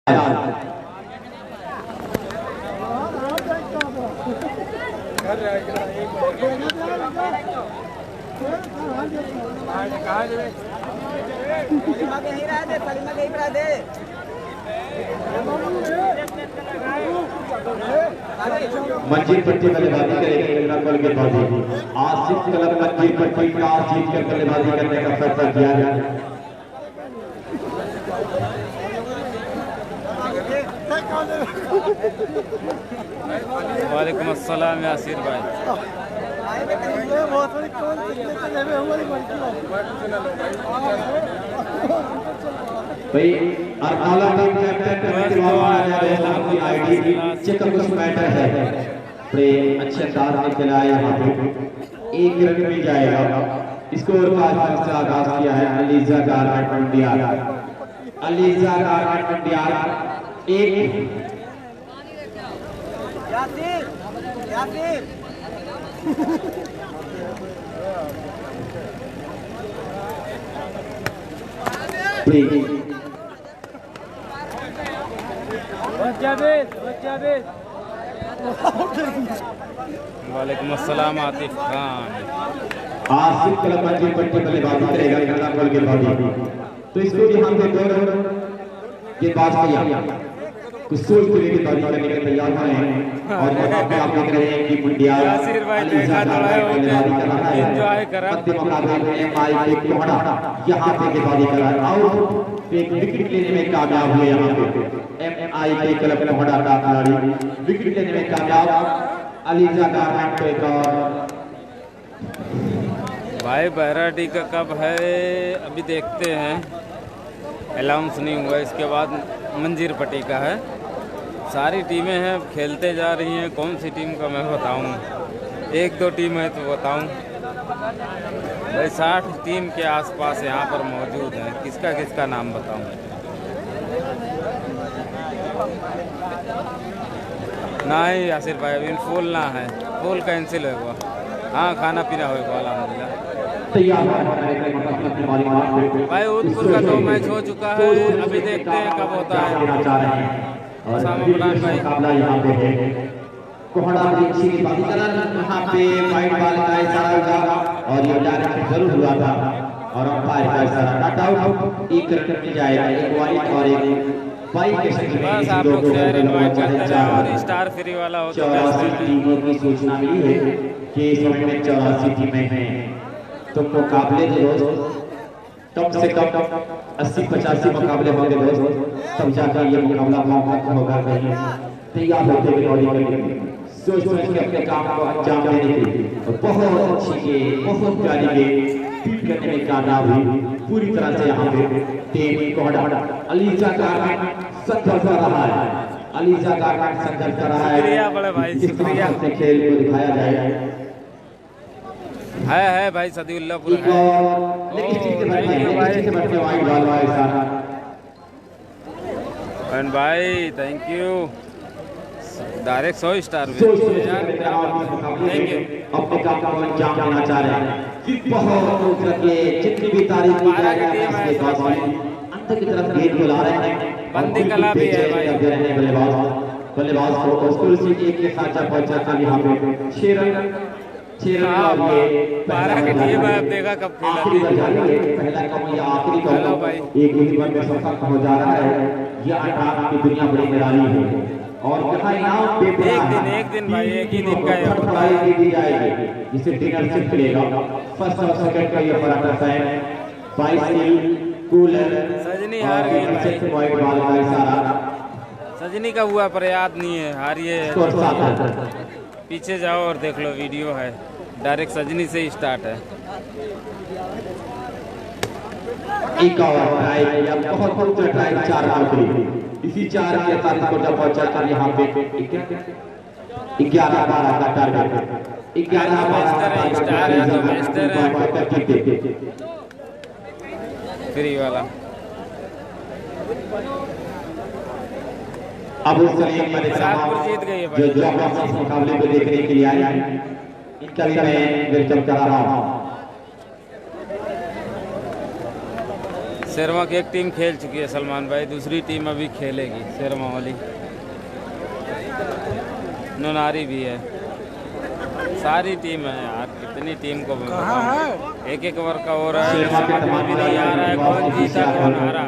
मंजीर पट्टी बल्लेबाजी करेगी बॉल के बाद आसिफ क्लब मंजीर पट्टी टॉस जीतकर बल्लेबाजी करने का फैसला किया गया। वालेकुम अस्सलाम यासिर भाई। भाई अरनाला टीम कैप्टन की आईडी चेक कुछ मैटर है। बड़े अच्छे अंदाज में खेला है यहाँ पे, एक रन मिल जाएगा। स्कोर का आज से आगाज किया है ELISA garment Mandiyal. ELISA garment Mandiyal एक वालेकुम अस्सलाम आतिफ खान। आसिफ क्लब मंजीर पट्टी बल्लेबाजी करेगा गंगा बॉल के बाद, तो इसको भी हम दो रन के बाद किया कुछ सोच के लिए बाजी करने के तैयार हैं। और यहाँ पे आप देख रहे हैं कि मंडियाल अलीजा गारमेंट एंजॉय करा मध्य मुकाबले में एमआई के कोहड़ा यहाँ पे गेंदबाजी कर रहा है और एक विकेट लेने में कामयाब हुए। यहाँ पे एमआई के क्लब कोहड़ा का खिलाड़ी विकेट लेने में कामयाब। अलीजा गारमेंट को एक और भाई बैराडी का कब है अभी देखते हैं, अनाउंस नहीं हुआ। इसके बाद मंजीर पट्टी का है। सारी टीमें हैं खेलते जा रही हैं, कौन सी टीम का मैं बताऊं, एक दो टीम है तो बताऊं भाई। 60 टीम के आसपास यहाँ पर मौजूद हैं, किसका किसका नाम बताऊं। नहीं यासिर भाई अभी फुल ना है, फुल कैंसिल होगा। हाँ खाना पीना होगा अलहमदिल्ला भाई। उदयपुर का 2 मैच हो चुका है, अभी देखते हैं कब होता है। मुकाबला यहाँ पे है कोहड़ा की बात करें, यहाँ पे वाइट बॉल का इशारा हुआ और ये डायरेक्ट जरूर हुआ था और अंपायर का इशारा नॉट आउट। एक रन मिल जाएगा, एक वाइट और एक बाइक के शक्ल में। बस आप लोग शेयर इनवाइट करते रहे और स्टार फ्री वाला हो तो 84 टीमों की सूचना मिली है कि इस समय में 84 टीमें हैं। तो मुकाबले दोस्त कम से कम 80-85 मुकाबले होंगे दोस्त, तब जाकर ये मुकाबला खत्म होगा। तैयार होते हुए सोच के अपने काम को अंजाम देने के लिए बहुत अच्छी बहुत प्यारी गेम करने में कामयाब हुई पूरी तरह से। यहाँ पे टीम कोहड़ा अलीजा गारमेंट संघर्ष कर रहा है, अलीजा गारमेंट संघर्ष कर रहा है। बड़े भाई शुक्रिया, खेल को दिखाया जाए है भाई सदीउल्लाहपुर है। भाई थैंक यू, डायरेक्ट 100 स्टार अपने काम को अंजाम देना चाह रहे हैं। बहुत जितनी भी तारीफ की जा रही है अंत की तरफ गेंद को ला रहे हैं। बंदी कला भी है भाई। बल्लेबाज को स्कूल से एक के साथ पहुंचा था यहाँ पे 6 रन 12 की टीम है। अब देखा कब खेला पहला कम या आखिरी कम एक ओवर में सफल हो जा रहा है। यह अटाक की दुनिया बड़ी निराली है और यहाँ इनाम एक दिन भाई एक ही दिन का प्राइज दी जाएगी जिसे डिनर से मिलेगा। फर्स्ट और सेकंड का ये पराठा है, बाइसिकल कूलर। सजनी हार गई, वाइट बॉल का इशारा सजनी का हुआ पर याद नहीं है, हारिए। पीछे जाओ और देख लो, वीडियो है, डायरेक्ट सजनी से ही स्टार्ट है। एक और ट्राई या बहुत ऊंचा ट्राई 4 आखिरी इसी 4 के साथ को जब पहुंचा कर यहाँ पे 11-12 का टारगेट 11-12 फ्री वाला। अबू सलीम मेरे साथ जो इस मुकाबले को देखने के लिए आए हैं, इनका भी मैं वेलकम कर रहा हूँ। शेरवा की एक टीम खेल चुकी है सलमान भाई, दूसरी टीम अभी खेलेगी शेरवा वाली। नोनारी भी है, सारी टीम है यार, कितनी टीम को एक एक ओवर का हो रहा है, भी नहीं आ रहा है कौन जीता कौन हारा।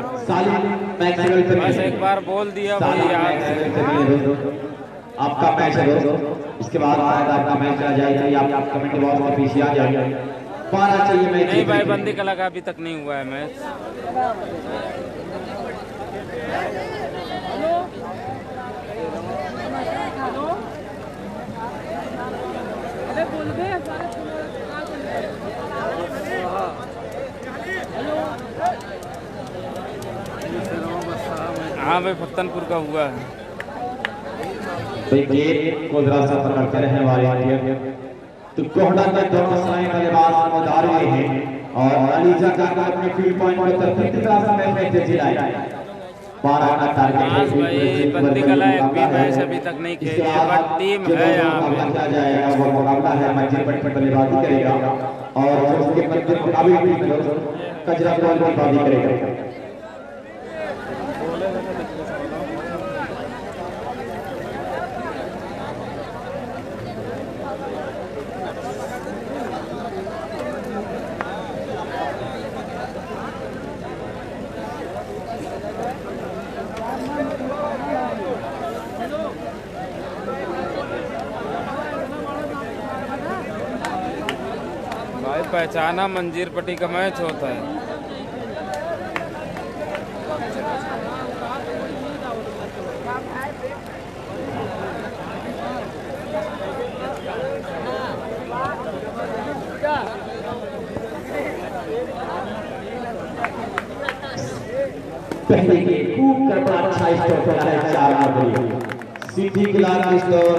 बस एक बार बोल दिया वही याद है। आपका मैच है दोस्तों, इसके बाद आपका मैच आ जाएगा, आप कमेंट बॉक्स में पीछे आ जाएगा। पारा चाहिए मैच नहीं भाई, बंदी कला का अभी तक नहीं हुआ है मैच। हाँ भाई, फत्तनपुर का हुआ है। गेट को जरा सा पकड़ते रहने वाले तो कोहड़ा के दोनों साइन बल्लेबाज उतार हुए हैं और अलीजा का अपने फील्ड पॉइंट पर तरतीब की तरह से मैच में जिलाया। 12 का टारगेट है भाई, बंदी कला एक भी मैच अभी तक नहीं खेली है, बट टीम है यहाँ पे। क्या जाएगा वो मुकाबला है, मंजिल पर बल्लेबाजी करेगा और जो उसके मध्य मुकाबले टीम कजरा बॉल बल्लेबाजी करेगा। भाई पहचाना मंजीर पट्टी का मैच होता है। पहले के खूब कर बड़ा अच्छा स्कोर किया है 4 number city class score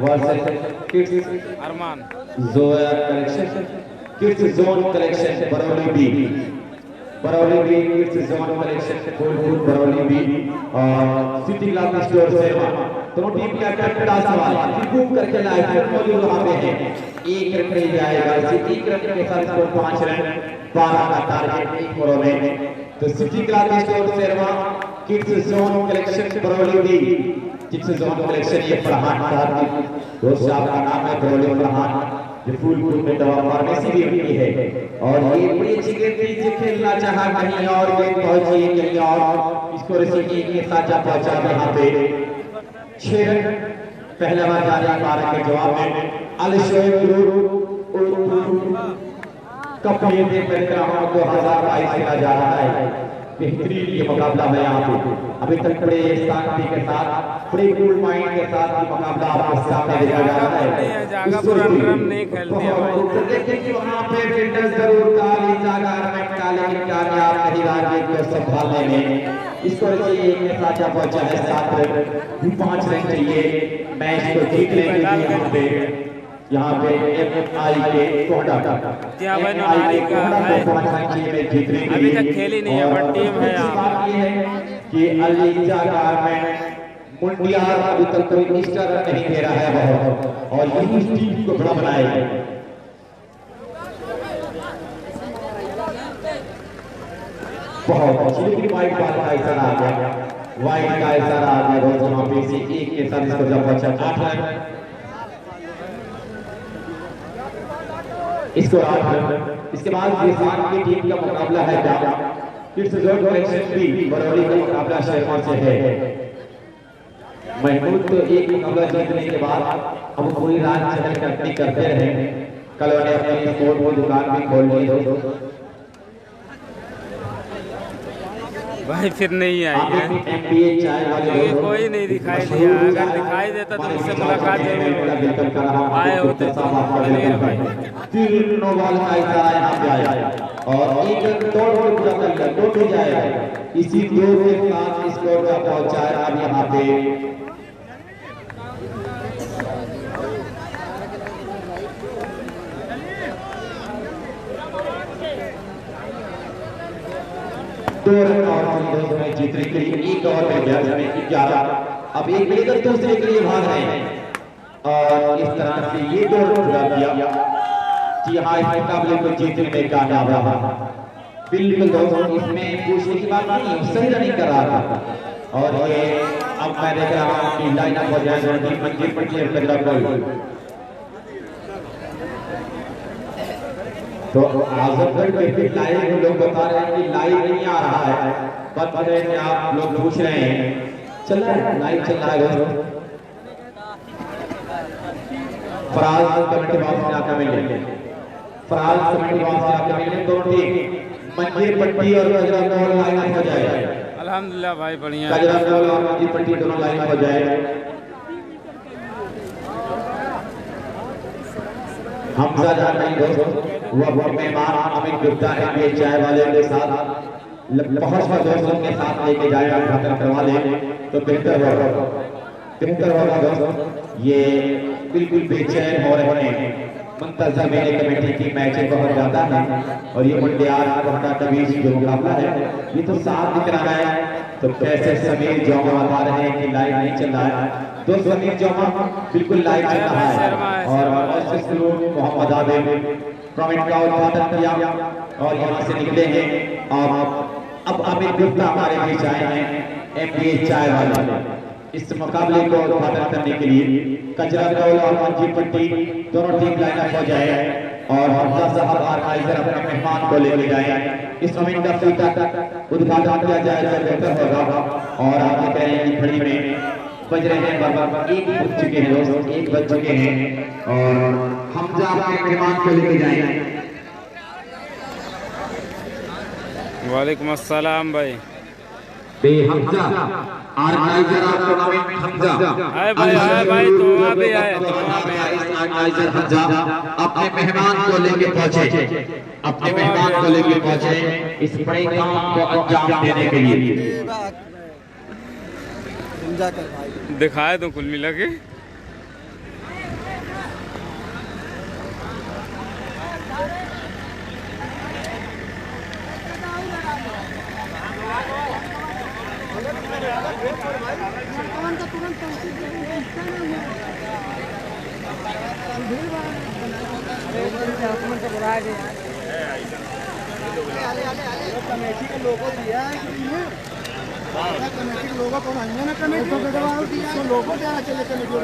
versus kids Arman Zoya collection kids zone collection Barauli B kids zone collection full Barauli B और सिटी क्लास स्टोर शेरवा दोनों टीम का कैप्टन सवाल खूब करके लाए थे फुल वहां पे है। एक रन नहीं जाएगा, सिटी रन के साथ स्कोर 5 रन 12 का टारगेट एक ओवर में। तो सिटी क्लास स्टोर शेरवा kids zone collection Barauli B kids zone collection ये फरहान साहब दोस्त आपका नाम है बरौली फरहान जो फूलपुर में दवा फार्मेसी भी रखी है और ये बड़ी अच्छी गेंद थी जो खेलना चाहा कहीं और गेंद पहुंची कहीं और इसको रसीदी के साथ जा पहुंचा यहाँ पे 6 रन पहला बार जाने 12 के जवाब में अलशोएब कप में देकर ग्राहकों को 2022 खेला जा रहा है। बेहतरीन ये मुकाबला है यहाँ पे, अभी तक बड़े शांति के साथ बड़े कूल माइंड के साथ ये मुकाबला आपके सामने देखा जा रहा है। रन नहीं खेलते हैं देखिए कि वहाँ पे फील्डर जरूर काली जागर में काले कामयाब नहीं रहा को संभालने में। इसको चाहिए कि साचा पहुंचा है 7 रन 5 रन चाहिए मैच को जीतने के लिए यहाँ पे एफआई के कोहड़ा अभी तक खेली नहीं है बट टीम है यहाँ कि अलीजा गारमेंट मुंडिया अभी तक कोई मिस्टर नहीं दे रहा है बहुत और यही टीम को बड़ा बनाएगा। बहुत अच्छी लेकिन वाइट बॉल का इशारा आ गया, वाइट का इशारा आ गया रोज वहाँ पे से एक के साथ इसको जब बचा 8 रन इसको 8 रन। इसके बाद किसान की टीम का मुकाबला है क्या किड्स जोन कलेक्शन भी बरौली का मुकाबला शेरवा से है। महमूद तो एक मुकाबला जीतने के बाद अब पूरी रात चहल कदमी करते रहे, कल उन्हें अपनी स्पोर्ट की दुकान भी खोल ली दोस्तों। भाई फिर नहीं आई है, कोई नहीं दिखाई दिया, अगर दिखाई देता तो मुझसे मुलाकात जरूर आए होते तो और एक तोड़ पूरा कर टूट जाएगा इसी 2 के साथ स्कोर का पहुंचाया अब यहाँ पे और जीतने के लिए एक और में 11। अब एक लेकर दूसरे के लिए भाग रहे हैं और इस तरह से ये दौर पूरा किया कि हाँ इस मुकाबले को जीतने में कामयाब रहा। बिल्कुल दोस्तों, इसमें पूछने की बात नहीं, सही रनिंग कर रहा था। और ये अब मैं देख रहा हूँ कि लाइन अप हो जाए मंजिल पट्टी और कजरा गोल। तो आजमगढ़ क्रिकेट लाइव लोग बता रहे हैं कि लाइव नहीं आ रहा है, पर आप लोग पूछ रहे हैं, चल रहा है लाइव चल रहा है। फराज कमेटी बॉक्स में आकर मिले, फराज कमेटी बॉक्स में आकर मिले, दोनों टीम मंजिल पट्टी और कजरा गोल लाइन अप हो जाए। अल्हम्दुलिल्लाह भाई बढ़िया। कजरा गोल और मंजिल पट्टी दोनों लाइन अप हो जाए। हमजा जा रही दोस्तों, वह मेहमान अमित गुप्ता है चाय वाले के साथ बहुत सा दोस्तों के साथ लेके जाएगा, खत्म करवा दें तो बेहतर होगा दोस्तों। ये बिल्कुल बेचैन हो रहे हैं, मुंतजर मेरे कमेटी की मैचें बहुत ज्यादा है और ये मंडियार कोहटा के बीच जो मुकाबला है ये तो साफ दिख रहा है। तो कैसे समीर जौमा बता रहे हैं कि लाइव नहीं चल रहा है, तो समीर जौमा बिल्कुल लाइव चल रहा है और मोहम्मद आबिद कमेंट का उद्घाटन किया और यहाँ से निकले हैं। और अब अमित गुप्ता हमारे बीच आए हैं, एमपीए चाय वाले, इस मुकाबले को उद्घाटन करने के लिए। कजरा गोल और मंजिल पट्टी दोनों टीम लाइन अप हो जाए और हमजा साहब ऑर्गेनाइजर अपने मेहमान को लेके जाए। इस मोमेंट का फीता उद्घाटन किया जाए तो बेहतर होगा। और आगे कह रहे हैं घड़ी में बज रहे हैं बराबर 1 बज चुके हैं दोस्तों, 1 बज चुके हैं और हमजा अपने मेहमान को लेके जाए। वालेकुम अस्सलाम भाई। Hamza organiser of tournament Hamza आए भाई तो वहाँ पे आए, ऑर्गेनाइजर हमजा अपने मेहमान को लेके पहुंचे, अपने मेहमान को लेके पहुंचे इस बड़े काम को अंजाम देने के लिए। दिखाए तो कुल मिला के कमेटी के लोगों दिया है कमेटी के लोगों को कमेटी को लोगों देना चाहिए कमेटी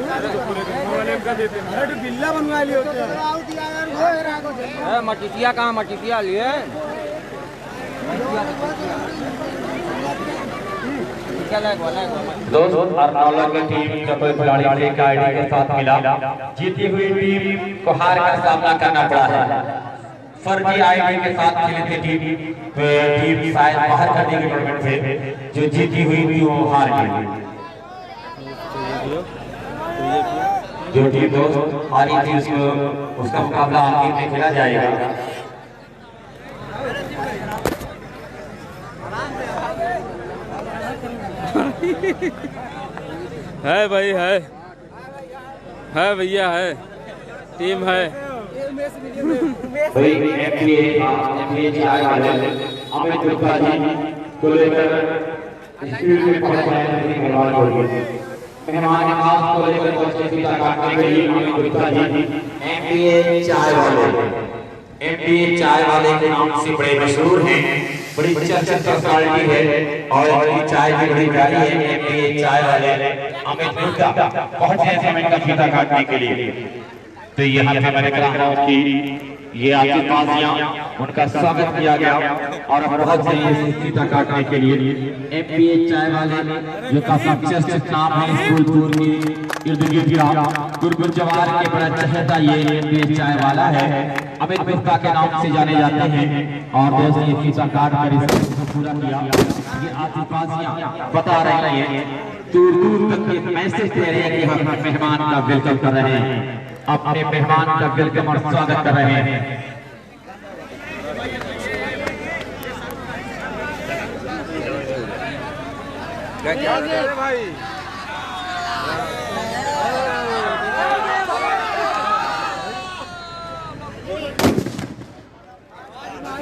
अरे तो बिल्ला बनवा लियो मटिसिया कहाँ मटिसिया लिए दोस्तों अर्नाला की टीम जब खिलाड़ी के आईडी के साथ मिला, जीती हुई टीम को हार का सामना करना पड़ा है। फर्जी आईडी के साथ खेली थी टीम शायद बाहर कर दी गई टूर्नामेंट से, जो जीती हुई थी वो हार गई। जो टीम दोस्त हारी थी उसका मुकाबला आखिर में खेला जाएगा। है भाई, है भैया, है टीम है भाई। एमपीए चाय वाले अमित गुप्ता जी को लेकर स्टूडियो में पहुंचे हैं, मेहमान खास को लेकर पहुंचे सीता काटने के लिए अमित गुप्ता जी। एमपीए चाय वाले के नाम से बड़े मशहूर हैं, बड़ी चर्चित पर्सनालिटी है और ये चाय की बड़ी प्यारी है। एमपीए चाय वाले अमित गुप्ता पहुंचे हैं समय का फीता काटने के लिए। तो यहाँ पे मैं देख रहा हूँ कि ये आपके पास उनका स्वागत किया गया और बहुत से फीता काटने के लिए। एमपीए चाय वाले जो काफी चर्चित नाम है स्कूल टूर के इर्द गिर्द का, गुरगुर जवार के बड़ा चहेता ये एमपीए चाय वाला है, अमित गुप्ता के नाम से जाने जाते हैं। और दोस्तों ये फीता काट कर इसको पूरा किया। ये आतिफाजियां बता रही है, दूर दूर तक ये मैसेज दे रहे हैं कि हम मेहमान का वेलकम कर रहे हैं, अपने मेहमान का वेलकम और स्वागत कर रहे हैं। भाई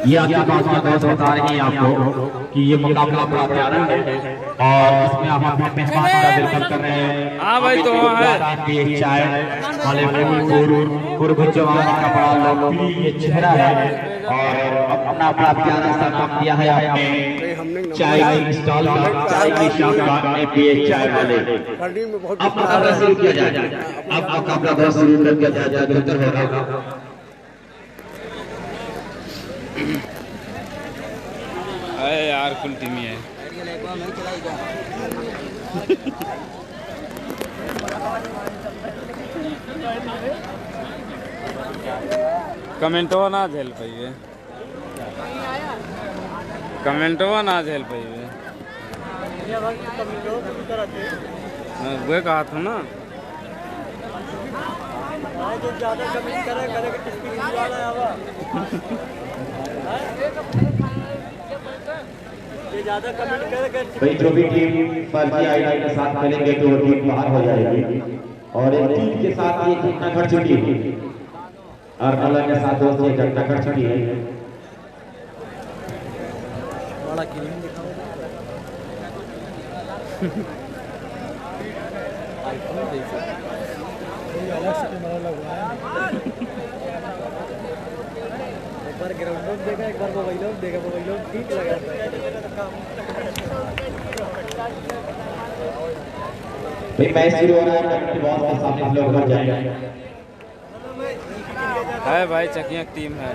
ये आपके पास में दोस्त बता रहे हैं आपको कि ये मुकाबला बड़ा प्यारा है और इसमें हम अपने मेहमान का वेलकम कर रहे हैं। हाँ भाई, तो वहाँ है ये चाय वाले पूर्व जवान का बड़ा लोकप्रिय चेहरा है और अपना बड़ा प्यारा सा काम दिया है आपने चाय की स्टॉल का, चाय की शॉप का, एपीए चाय वाले। अब मुकाबला शुरू किया जाए, अब मुकाबला बहुत शुरू कर दिया जाए, बेहतर होगा। अरे यार कुल टीम ही है। कमेंटवा ना झेल पाइए, कमेंटवा ना झेल पाइए। वे कहा था ना ज्यादा कमेंट करे भाई जो भी टीम फर्जी आईडी के साथ खेलेंगे तो वो टीम बाहर हो जाएगी और एक टीम के साथ ये घटना घट चुकी है और अल्लाह के साथ दोस्त ये घटना घट चुकी है। एक बार ग्राउंड में देखा, एक बार मोबाइल में देखा, मोबाइल में ठीक लगा भाई मैच शुरू हो रहा है, कमेटी बॉक्स के सामने लोग भर जाएंगे। है भाई, चकिया टीम है।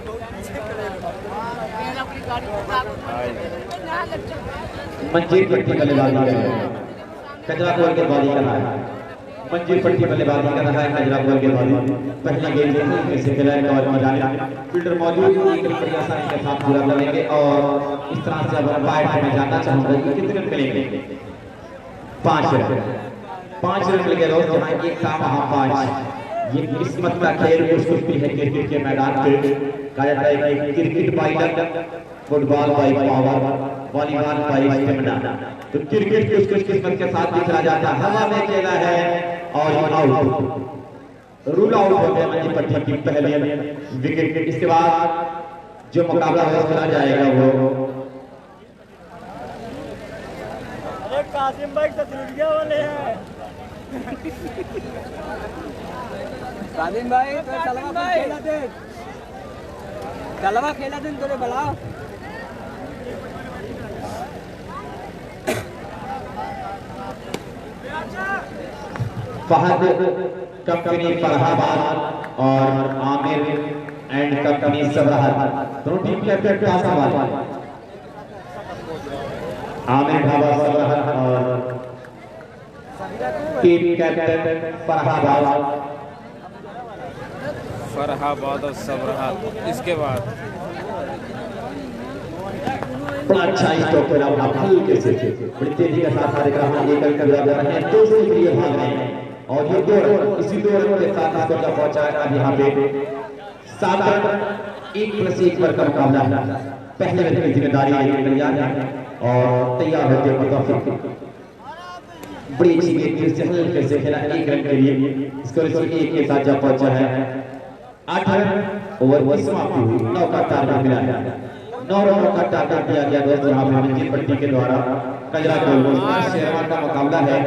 मंजीर पट्टी बल्लेबाजी कर रहा है, कजरा बोल के बाजी कर रहा है। मंजीर पट्टी बल्लेबाजी कर रहा है, कजरा बोल के बाजी। पहला गेंद कैसे खेला है और मैदान फील्डर मौजूद एक बड़ी आसानी के साथ पूरा करेंगे और इस तरह से अब अंपायर मैं जानना चाहूंगा कि कितने रन मिलेंगे। 5 रन, 5 रन मिल गए दोस्त, जहाँ एक था वहाँ 5। ये किस्मत का खेल भी है क्रिकेट के मैदान पे। कहा जाता है कि cricket by luck, football by power, volleyball by stamina. तो क्रिकेट कुछ कुछ किस्मत के साथ भी खेला जाता है। हवा में खेला है और आउट, रूल आउट हो गया मंजी पट्टी की पहले विकेट। इसके बाद जो मुकाबला है खेला जाएगा वो कासिम भाई तस्वीरिया वाले हैं। कासिम भाई तो चलवा खेला दे, चलवा खेला दे तोरे बुलाओ। फहद कंपनी फरहाबाद और आमिर एंड कंपनी सबराहत, दोनों टीम कैप्टन का सवाल। आमिर ढाबा सबराहत और टीम कैप्टन फरहाबाद और सबराहत। इसके बाद बड़ा अच्छा स्टॉक खेला, हल्के से बड़ी तेजी के साथ सारे ग्राहक एकल कर जा रहे हैं, 2 से लिए भाग रहे हैं और ये 2 रन, इसी 2 रन के साथ स्कोर का पहुंचा है। अब यहाँ पे 7 रन 1+1 पर का मुकाबला है। पहले रन की जिम्मेदारी तैयार है और तैयार होते मुताबिक बड़ी अच्छी गेंद से हल्के से खेला 1 रन के लिए, स्कोर 1 के साथ जा पहुंचा है। 8 रन ओवर की समाप्ति हुई, 9 का टारगेट मिला है। 9 रनों का टारगेट दिया गया दोस्त, यहाँ पे मंजीर पट्टी के द्वारा कजरा गोल शेरवान का मुकाबला है।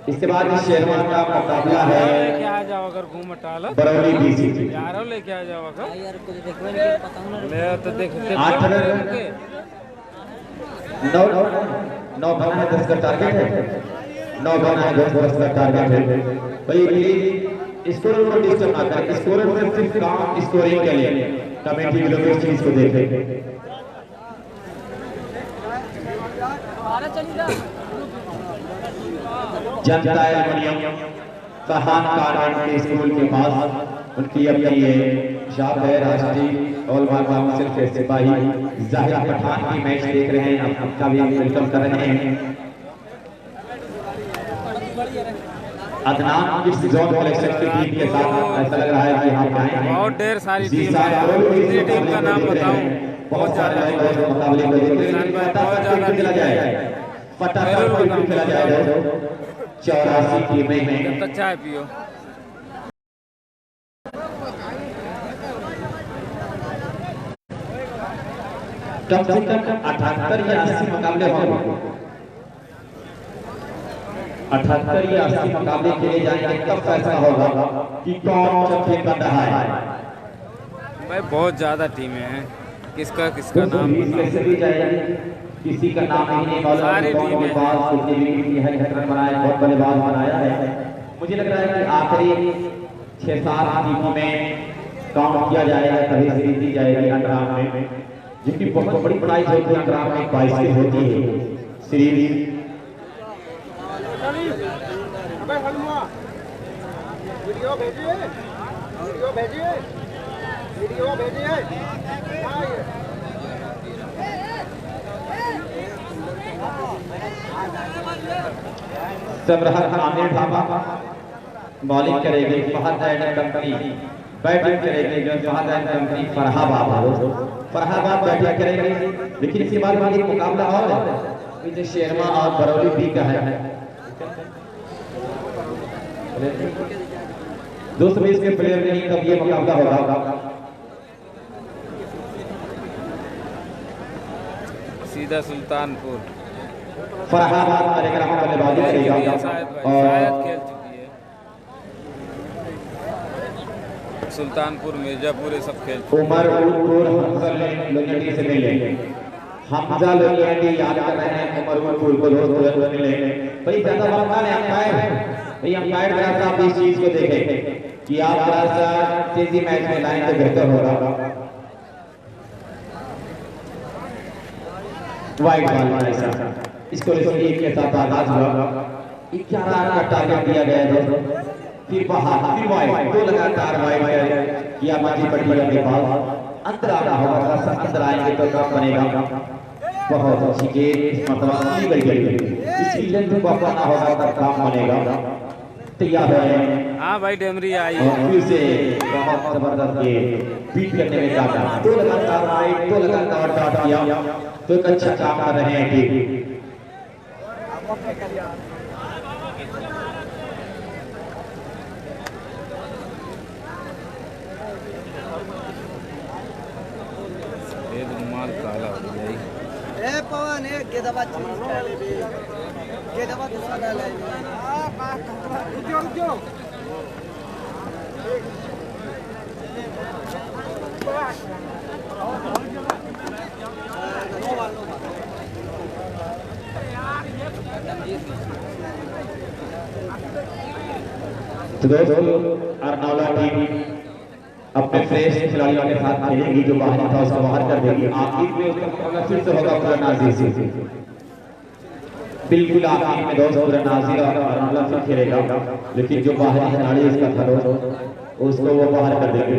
इसके बाद शेरवान का मुकाबला है लेके आ जाओ अगर घूम टाल बरौली बीसी। यारो लेके आ जाओ अगर यार कुछ देखबे नहीं पता ना ले तो देखते 8 रन 9 बना 10 का टारगेट है, 9 बना है 10 का टारगेट है। भाई प्लीज स्कोरर को डिस्टर्ब ना करें, स्कोरर में सिर्फ काम स्कोरिंग के लिए कमेटी के लोग इस चीज को देखें। जनता एल्युमिनियम फरहान कारवान के स्कूल के पास उनकी अपनी ये शॉप है, राष्ट्रीय ओलमार काउंसिल के सिपाही जाहिर पठान की मैच देख रहे हैं, आपका भी वेलकम कर रहे हैं। अदनान किस जोन कलेक्शन की टीम के साथ ऐसा लग रहा है कि यहाँ पे बहुत ढेर सारी टीम है। टीम का नाम बताऊं, बहुत सारे लोग मुकाबले को देख रहे हैं। बहुत ज्यादा खेला जाएगा, फटाफट खेला जाएगा। 84 टीमें हैं। जब तक चाय पियो। कम से कम 78 या 80 मुकाबले होंगे, 78 या 80 मुकाबले खेले जाएंगे, तब फैसला होगा कि कौन चैंपियन बन रहा है। भाई बहुत ज़्यादा टीमें हैं, किसका किसका नाम कैसे भी जाएगी, किसी का नाम नहीं मालूम, सारी टीमें बहुत बल्लेबाज बनाया है। मुझे लग रहा है कि आखिरी 6-7 टीमों में काउंट किया जाएगा, तभी सीरीज दी जाएगी अंडरआर्म में, जिनकी बहुत बड़ी प्राइज होती है अंडरआर्म में 22 की होती है सीरीज। वीडियो भेजिए, वीडियो भेजिए, वीडियो भेजिए। समरहत आमिर ढाबा बॉलिंग करेगी, फहद एंड कंपनी बैटिंग करेगी, जो फहद एंड कंपनी फरहाबाद बैटिंग करेगी। लेकिन इसके बाद एक मुकाबला और है, जो शेरमा और बरौली बी का है। 220 के प्लेयर नहीं, तब ये मुकाबला होगा। सीधा सुल्तानपुर फरहाबाद कार्यक्रम बल्लेबाजी करेगा शायद खेल चुकी है। सुल्तानपुर, मिर्जापुर ये सब खेल चुकी उमर उलपुर हमजा लोनियाडी से मिले, हमजा लोनियाडी याद कर रहे हैं उमर उलपुर को रोज मिले। भाई ज्यादा बात ना अंपायर है, भाई अंपायर जरा सा आप इस चीज को देखें कि आप जरा सा तेजी मैच में लाएं तो बेहतर होगा। वाइड बॉल ऐसा इसको एक के साथ आगाज हुआ, 11 का टारगेट दिया गया दोस्तों, फिर बाहर फिर वाइड, 2 लगातार वाइड किया माजी पटिया के पास। अंदर आना होगा, थोड़ा सा अंदर आएंगे तो काम बनेगा। बहुत अच्छी गेंद मतलब इसकी लेंथ को अपना होगा तब काम बनेगा। तैयार है, हाँ भाई डेमरी आई और फिर से बहुत जबरदस्त गेंद बीट करने में काटा, 2 लगातार वाइड, 2 लगातार डॉट किया, तो एक अच्छा काम कर रहे हैं टीम। माल काला हो गया। ए पवन एक गेदवा चीज ले भी, गेदवा दूसरा ले ले। रुकियो रुकियो, तो दोस्तों अर्नाला टीम अपने फ्रेश खिलाड़ियों के साथ खेलेगी, जो बाहर था उसको बाहर कर देगी। आखिर में उसका मुकाबला फिर से होगा पूरा नाजिर से, बिल्कुल आखिर में दोस्त पूरा नाजिर और अर्नाला फिर खेलेगा, लेकिन जो बाहरी खिलाड़ी इसका था उसको वो बाहर कर देंगे।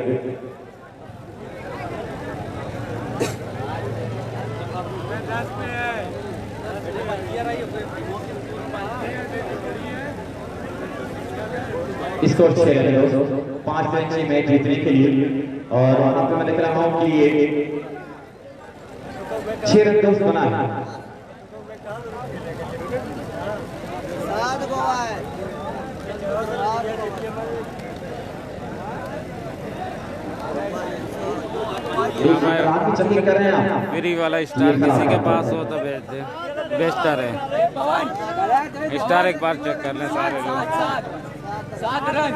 स्कोर 6 है दोस्तों, 5 मैच मैच जीतने के लिए, और वहां पे मैं देख रहा हूं कि ये 6 रन दोस्त बना है। चेकिंग कर रहे हैं आप, फ्री वाला स्टार किसी के पास हो तो भेज दे, बेस्टर है स्टार। एक बार चेक कर लें सारे लोग। 7 रन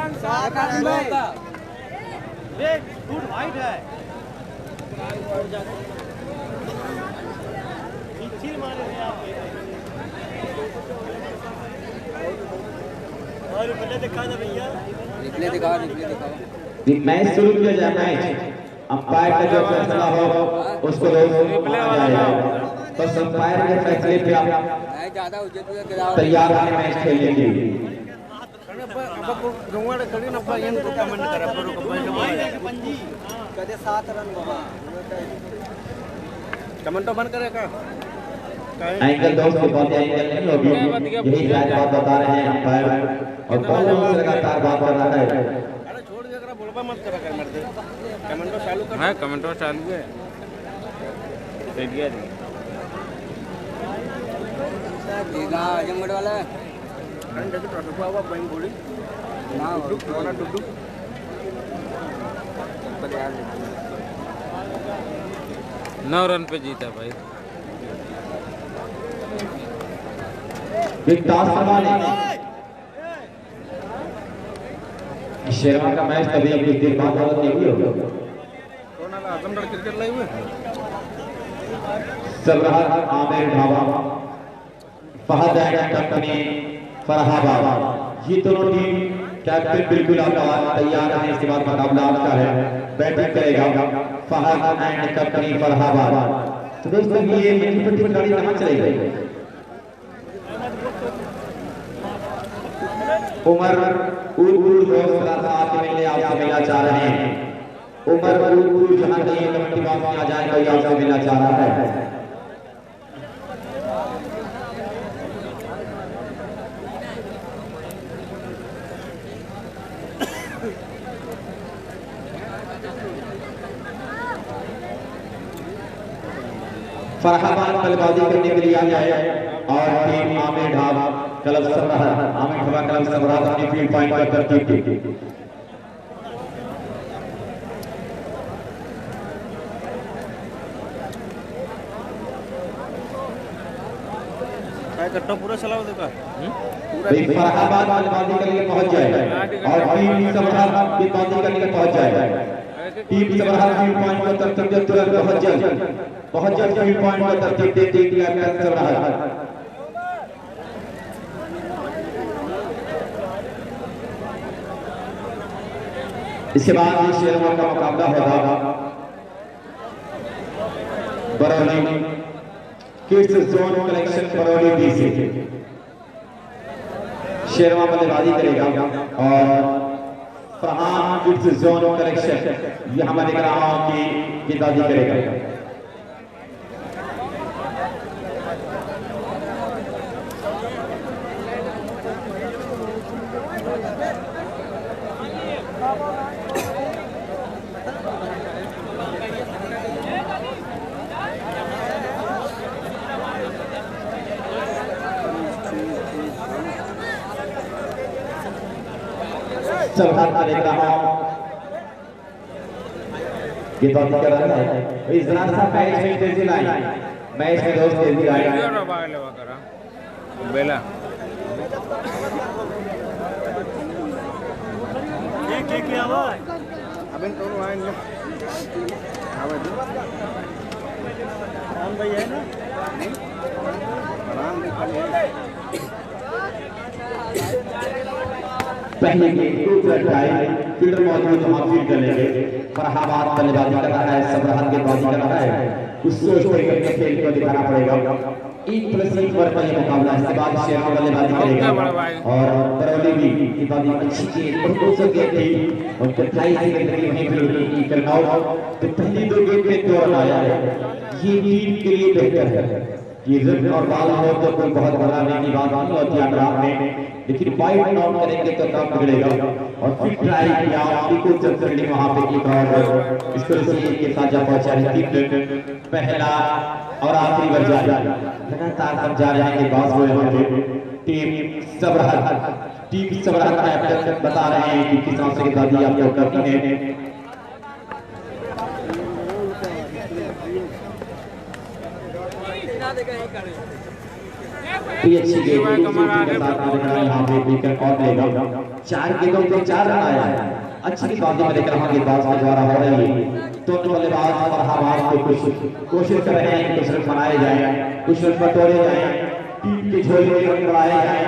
गुड वाइड है, और रिप्ले दिखा दे भैया, रिप्ले दिखाओ। मैच शुरू किया जाए, मैच अंपायर का जो फैसला हो उसको माना जाएगा। तो अंपायर के फैसले पे आप तैयार हैं मैच खेलने के लिए। कदे 7 रन कमेंट बंद करेगा। एंगल दोस्त के बात एंगल नहीं होगी, यही राज बात बता रहे हैं अंपायर, और दोनों से लगातार बात बता रहे हैं। अरे छोड़ दे, अगर बोलबा मत करा कर मर्दे, कमेंट चालू कर। हां कमेंट चालू है, दे दिया जी। देगा जंगड़ वाला अंडे के ट्रॉफी हुआ बैंक बोली ना वाला टुडू पर यार 9 रन पे जीता भाई। शेरवा का मैच कभी कुछ देर बाद और नहीं होगा। आजमगढ़ क्रिकेट लाइव में सरहद आमिर ढाबा फहद कंपनी फरहाबाद, ये दोनों टीम कैप्टन बिल्कुल तैयार है। इसके बाद मुकाबला आपका है। बैटिंग करेगा फहद एंड कंपनी फरहाबाद। तो दोस्तों ये मंजीपट्टी खिलाड़ी कहाँ चले गए? उमर उर्दू दोस्त साथ मिलने आपसे मिलना चाह रहे हैं। उमर उर्दू जहां कहीं कमेटी बॉक्स में आ जाए कोई आपसे मिलना चाह रहा है। फरहाबाद बल्लेबाजी करने के लिए आ जाए और टीम आमिर ढाबा क्लब सरहद आमिर ढाबा क्लब सरहद अपनी फील्ड पॉइंट पर तरतीब की। कट्टा पूरा चला देगा। फरहाबाद बल्लेबाजी के लिए पहुंच जाए और टीम सरहद बल्लेबाजी करने के लिए पहुंच जाए। टीम सरहद फील्ड पॉइंट पर तरतीब दे, तुरंत पहुंच जाए फील्ड पॉइंट पर तरतीब दे कैप्टन सरहद। इसके बाद शेरवा का मुकाबला होगा Barauni kids zone collection Barauni B से। शेरवा बल्लेबाजी करेगा और फरहान किड्स जोन कलेक्शन ये हमारे ग्रामों की गेंदबाजी करेगा। सरहद का देख रहा हूं गेंदबाजी कर रहा है। इस तरह से मैच में तेजी लाई, मैच में दोस्त तेजी लाई बेला के आवाज अबे तो लाइन लो आवाज राम भाई है ना राम पहले फील्डर मौजूद वहां फील्ड करेंगे। फरहाबाद बल्लेबाजी कर रहा है, सरहद गेंदबाजी कर रहा है। उसको अपने खेल को दिखाना पड़ेगा। 1+1 पर यह मुकाबला। इसके बाद शेरवा बल्लेबाजी करेगा और बरौली भी गेंदबाजी अच्छी की बहुत गेंद थी और 28 सेकंड की वहीं फील्ड करना हो। तो पहली 2 गेंद में 2 रन आया है, ये टीम के लिए बेहतर है। ये रन और बॉल हो तो कोई बहुत बड़ा नहीं की बात नहीं होती अंतराल में, लेकिन वाइड नॉट करेंगे तो काम बिगड़ेगा। और फिर ट्राई किया आपकी को जब फील्डिंग वहां पे एक और इस तरह से के साथ जा पहुंचा है। टीम पहला और आखिरी बार जारी लगातार हम जा रहे हैं कि बात हो यहाँ पे टीम सबरहद कैप्टन बता रहे हैं कि किस तरह से गेंदबाजी आपको करनी है। अच्छी गेंद के साथ यहाँ पे विकेट और लेगा। 4 गेंदों पे 4 रन आया है। अच्छी गेंदबाजी में लेकर गेंदबाज के द्वारा हो रही है। तो बल्लेबाज फरहाबाद को कुछ कोशिश कर रहे हैं, कुछ रन बनाए जाए, कुछ रन बटोरे जाए, टीम की झोली में रन बढ़ाए जाए।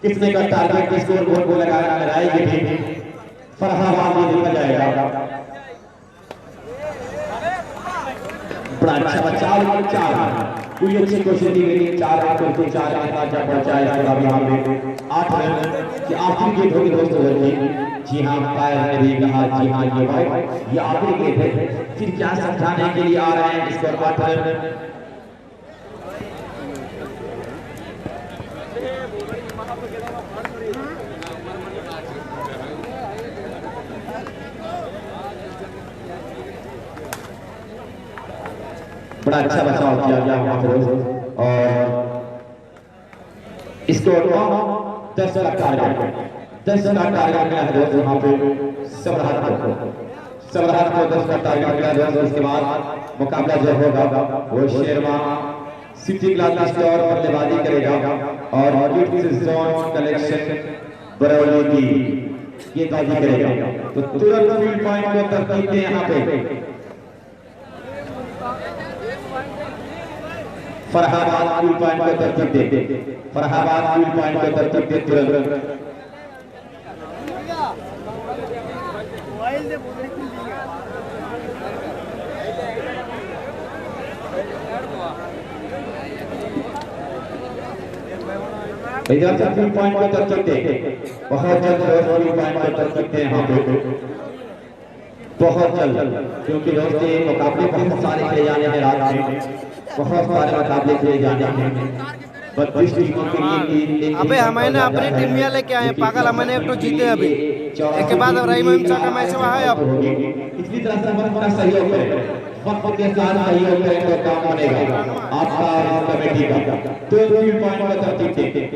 किसने का टारगेट स्कोर बोर्ड को लगाएगी भी फरहाबाद में निकल जाएगा। बड़ा अच्छा बचाव 4 कोई अच्छी कोशिश नहीं लेकिन 4 रन करके 4 रन जब पहुंचा है। इसके बाद यहाँ पे 8 रन की आखिरी गेंद होगी दोस्तों। जी हाँ, अंपायर ने भी कहा जी हाँ ये आखिरी गेंद है। फिर क्या समझाने के लिए आ रहे हैं इसको 8 रन। बड़ा अच्छा बचाव किया गया वहां पर और इसको 10 का टारगेट मिला है दोस्त। वहां पे सरहद सबराहत को 10 का टारगेट मिला दोस्त। उसके बाद मुकाबला जो होगा वो शेरवा सिटी क्लास स्टोर बल्लेबाजी करेगा और किड्स जोन कलेक्शन बरौली की ये बाजी करेगा। तो तुरंत फील्ड पॉइंट को तरतीब दें यहाँ पे। फरहाबाद फील्ड पॉइंट को तरतीब दे, फरहाबाद फील्ड पॉइंट को तरतीब दे तुरंत। इधर से फील्ड पॉइंट को तरतीब दे, बहुत जल्द फील्ड पॉइंट को तरतीब दे यहाँ पे, बहुत जल्द, क्योंकि दोस्तों ये मुकाबले बहुत सारे खेले जाने हैं रात में, बहुत सारे मुकाबले खेले जाने हैं। 32 टीमों के लिए अबे हमारे अपनी टीम में लेके आए पागल, हमने एक तो जीते अभी, एक के बाद अब रहीम का मैच हुआ है। अब इसी तरह से वक्त का सहयोग करें, वक्त के साथ सहयोग करें तो काम बनेगा आपका कमेटी का। तो फील्ड पॉइंट का तरतीब दें।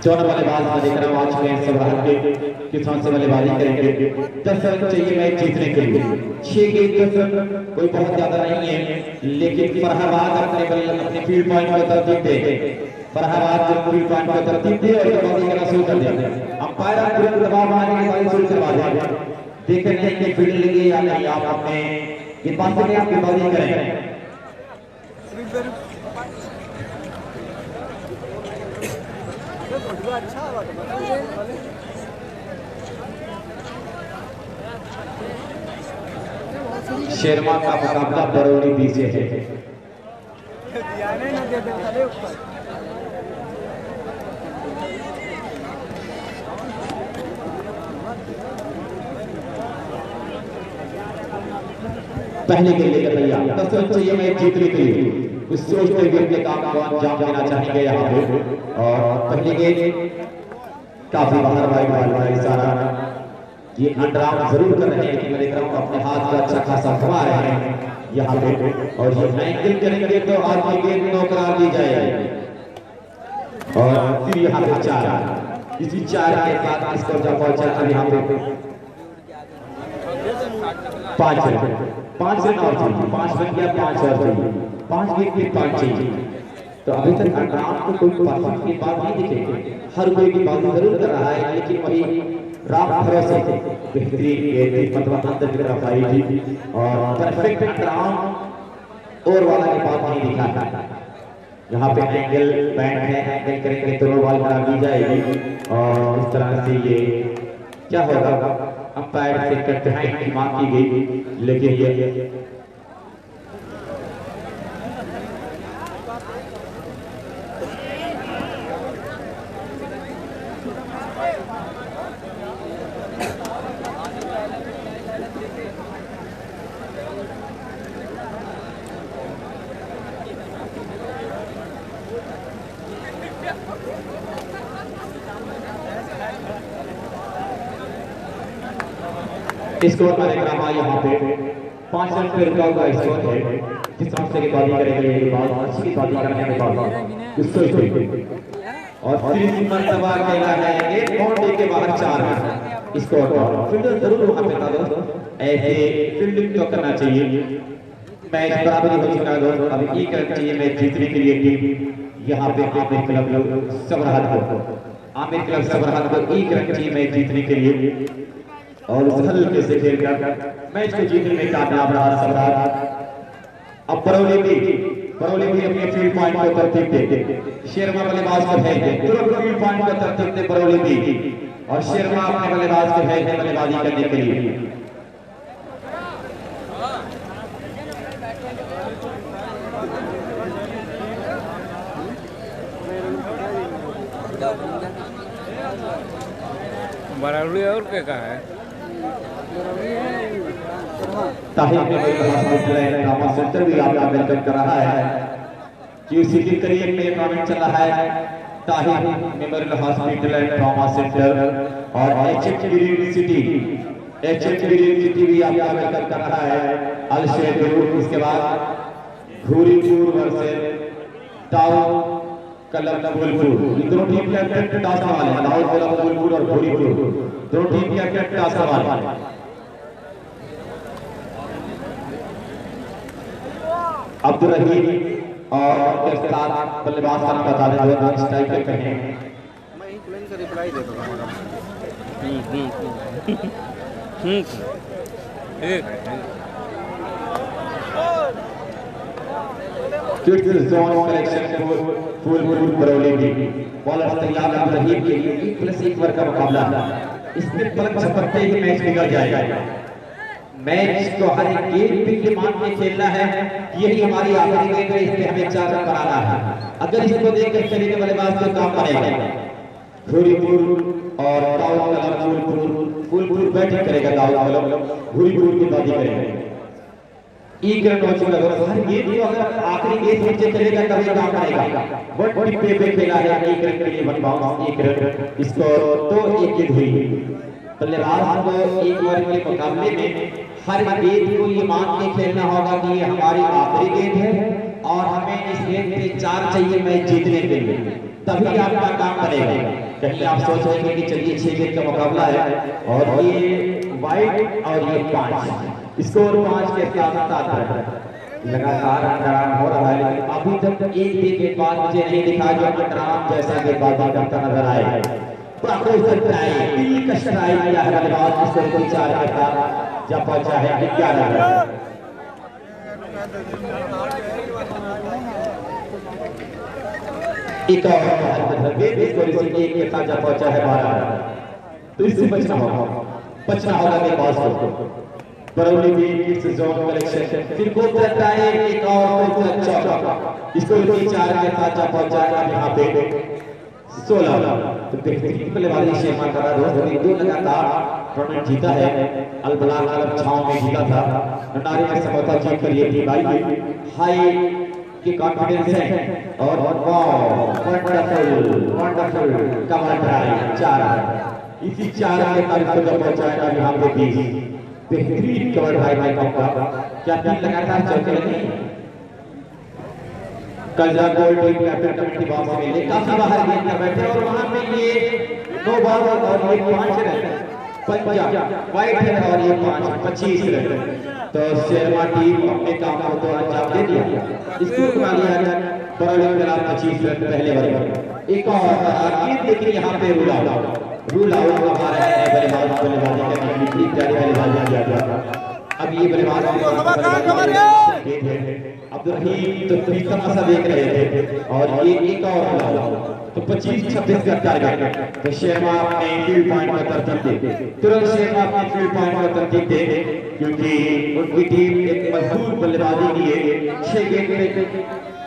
चौन बल्लेबाज मैं देख रहा हूँ आज के सबराहत के किसान से बल्लेबाजी करेंगे। 10 रन चाहिए मैच जीतने के लिए, 6 के 10 रन कोई बहुत ज्यादा नहीं है, लेकिन फरहाबाद अपने फील्ड पॉइंट को तरतीब दे, फरहाबाद फील्ड पॉइंट को तरतीब दे और बल्लेबाजी करना शुरू कर दिया। अंपायर तुरंत दबाव बनाने की बारी शुरू करवा दें, देख रहे हैं कि फील्ड लगी या नहीं। आप अपने गेंदबाजी में आप गेंदबाजी करें। शेरमा का मुकाबला बरौनी बी से है। पहले के लिए तैयार 10 रन चाहिए मैच जीतने के लिए, उस सोचते हुए अपने काम को अंजाम देना चाहेंगे यहाँ पे। और पहले के काफी बाहर वाइड बॉल का इशारा, ये अंडरआर्म जरूर कर रहे हैं, लेकिन मैं देख रहा हूँ अपने हाथ को अच्छा खासा घुमा रहे हैं यहाँ पे, और ये एंगल करेंगे तो आदमी गेंद नो करार दी जाएगी। और फिर यहाँ पे 4, इसी 4 के साथ इसको जब पहुंचा था यहाँ पे 5 रन, 5 रन और चाहिए, 5 रन किया 5 और चाहिए, 5 विकेट 5 चाहिए। तो अभी तक अंडरआर्म को कोई परफेक्ट की बात नहीं दिखेगी, हर कोई की बात जरूर कर रहा है, लेकिन वही राम भरोसे बेहतरीन गेंद मतलब अंदर की तरफ आई थी और परफेक्ट अंडरआर्म और वाला की बात नहीं दिखा था। यहाँ पे एंगल बैंड है, एंगल करेंगे दोनों बॉल करा दी जाएगी और इस तरह से ये क्या होगा, अंपायर से कठिनाई की मांग की गई, लेकिन ये स्कोर में देख रहा यहाँ पे 5 रन पे रुका हुआ स्कोर है। जिस तरह से बाजी करेंगे ये बात अच्छी बाजी करने के बाद और 30 मरतबा खेला है, एक बाउंड्री के बाहर 4 रन स्कोर पर। फील्डर जरूर वहां पे था दोस्त, ऐसे फील्डिंग तो करना चाहिए। मैच बराबरी हो चुका है दोस्त, अब 1 रन चाहिए मैच जीतने के लिए टीम यहाँ पे आमिर क्लब सबराहत को, आमिर क्लब सबराहत को 1 रन चाहिए मैच जीतने के लिए और उस हल्के से खेलकर मैच को जीतने में कामयाब रहा सबराहत। अब बरौली भी अपने फील्ड पॉइंट को तरतीब दे, शेरमा बल्लेबाज को भेज दे, तुरंत फील्ड पॉइंट को तरतीब दे बरौली भी, और शेरमा अपने बल्लेबाज को भेज दे बल्लेबाजी करने के लिए। बरौली और क्या कहा है ताहिर में ड्रामा सेंटर भी आपका वेलकम कर रहा है कि उसी के करियर में टूर्नामेंट चल रहा है। Tahir memorial hospital and trauma centre और एचएच यूनिवर्सिटी भी आपका वेलकम कर रहा है। अलशेर, इसके बाद घूरीपुर वर्सेस टाउन कलम फूलपुर। ये दोनों टीम कैप्टन टॉस वाले हैं, दाऊद कलम फूलपुर और भूरीपुर, दोनों टीम कैप्टन टॉस वाले। अब्दुल रहीम और उनके साथ बल्लेबाज का नाम बता दें, जो स्ट्राइकर पे हैं। मैं इंफ्लुएंस का रिप्लाई दे दूंगा। Kids zone collection Phulpur Barauli की बॉलर तैयार अब्दुल रहीम के लिए 1+1 ओवर का मुकाबला है। इसमें पलक झपकते ही मैच बिगड़ जाएगा। मैच को हर एक गेंद पे ये मान के खेलना है, यही हमारी आखिरी गेंद है, इसमें हमें 4 रन बनाना है। अगर इसको देखकर चलेंगे बल्लेबाज तो काम बनेगा। भूरीपुर और दाऊद कलम फूलपुर बैटिंग करेगा, दाऊद कलम भूरीपुर की बाजी करेगा। एक रन हो चुका है, हर गेंद को अगर आखिरी गेंद नीचे चलेगा तभी काम बनेगा। वन टिप्पे पे खेला है, 1 रन के लिए 1 बाउंस, 1 रन, इसको तो 1 गेंद हुई। बल्लेबाज को 1 ओवर के मुकाबले में हर गेंद को ये मान के खेलना होगा कि ये हमारी आखिरी गेंद है और हमें इस गेंद पे 4 चाहिए मैच जीतने के लिए, तभी आपका काम बनेगा। कहीं आप सोच रहे हैं कि चलिए 6 गेंद का मुकाबला है और ये वाइड और ये 5, स्कोर 5 के साथ लगातार अंतराम हो रहा है, लेकिन अभी तक एक के बाद मुझे नहीं दिखा जो अंतराम जैसा गेंदबाजी करता नजर आए। दिल कष्ट आई किया है बल्लेबाज, इसको कोई 4 करता जब पहुंचा है 11 रन। एक और एक के साथ जब पहुंचा है 12 रन, तो इससे बचना होगा गेंदबाज को। बरौली की किड्स जोन कलेक्शन फिर को करता है एक और चौका, इसको 4 के साथ जब पहुंचा है यहाँ पे 16। तो बेहतरीन बल्लेबाजी शेमा कर रहा है, 2 लगातार टूर्नामेंट जीता है। अलबला क्लब छाव में जीता था, नटारी में समझौता जीत कर ये टीम आई। हाई की कॉन्फिडेंस है और वंडरफुल कमाल ट्राई 4 रन। इसी 4 के तारीख को जब पहुंचाएगा यहाँ पे 20 बेहतरीन कवर भाई का क्या 3 लगातार चौके लगे। कलजा gold team captain committee box में ले काफी बाहर गेंद कर बैठे और वहां पे ये 2 बॉल और ये 5 रन पंजा वाइड है और ये 25 रन। तो शेरमा टीम अपने काम को तो अंजाम दे दिया, स्कोर बना लिया बरौली के खिलाफ 25 रन पहले ओवर में। एक और लेकिन यहाँ पे रूल आउट हमारा है, बल्लेबाजी करने की प्यारी बल्लेबाजी किया गया। अब ये बल्लेबाज अब्दुल रहीम तो तमाशा देख रहे थे और ये एक और तो 25-26 का टारगेट। तो शेरमा अपने फील्ड पॉइंट पर तरतीब दे, तुरंत शेरमा अपने फील्ड पॉइंट पर तरतीब दे, क्योंकि उनकी टीम एक मजबूत बल्लेबाजी की है। 6 गेंद पे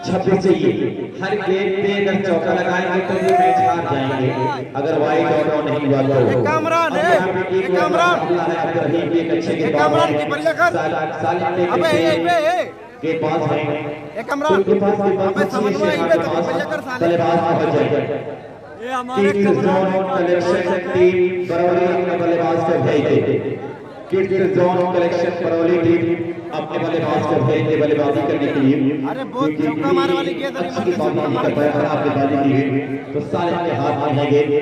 26 चाहिए, हर गेंद पे अगर चौका लगाएंगे तो ये मैच हार जाएंगे, अगर वाइड और नहीं हुआ तो कामरान है अब्दुल रहीम एक अच्छे गेंदबाज के पास है उनके पास बल्लेबाज पहुंच जाएगा। Kids zone collection team Barauli अपने बल्लेबाज को भेज दे, kids zone collection Barauli team अपने बल्लेबाज को भेज दे बल्लेबाजी करने के लिए। अरे बहुत चौका मारने वाली गेंद अच्छी बाजी कर पाया, खराब गेंदबाजी की है तो साले के हाथ में है गेंद।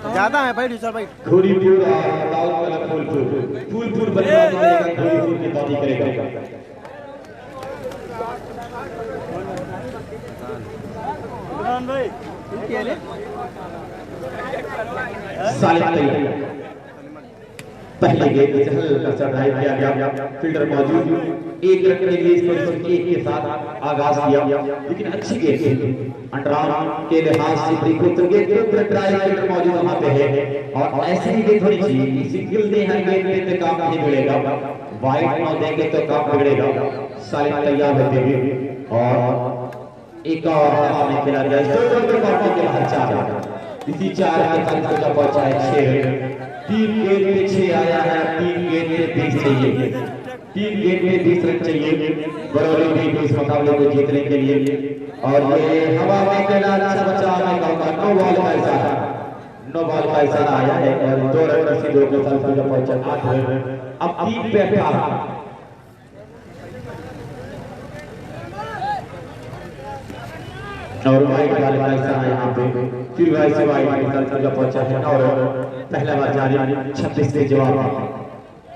ज्यादा है भाई दूसरा भाई भूरीपुर और दाऊद कलम फूलपुर बल्लेबाजी करेगा, भूरीपुर की बाजी करेगा। पहले गेंद से हल्का सा ड्राइव किया गया, फील्डर मौजूद, 1 रन के लिए इसको एक के साथ आगाज किया, लेकिन अच्छी गेंद थी अंडराम के लिहाज से। त्रिपुत्र गेंद के ड्राइव फील्डर मौजूद वहां पे है और ऐसे ही गेंद होनी चाहिए, सिंगल दे हर गेंद पे काम नहीं मिलेगा, वाइड न देंगे तो काम बिगड़ेगा। साले तैयार होते हुए और एक और हवा में खेला गया, के बाहर 4 रन। इसी 4 के साथ को पहुंचा है 6 रन। 3 गेंद पे 6 आया है, 3 गेंद पे 20 चाहिए, 3 गेंद पे 20 रन चाहिए बरौली भी इस मुकाबले को जीतने के लिए। और ये हवा में खेला अच्छा बचा, मैं कहूंगा नो बॉल का इशारा, 9 बॉल का इशारा आया है और 2 रन रसीदों के साथ पहुंचा 8 रन। अब 3 पे 18 और वाइट वाले का इशारा यहाँ पे फिर भाई से वाइट के साथ पहुंचा है 9 रन। पहला बार जारी 26 के जवाब में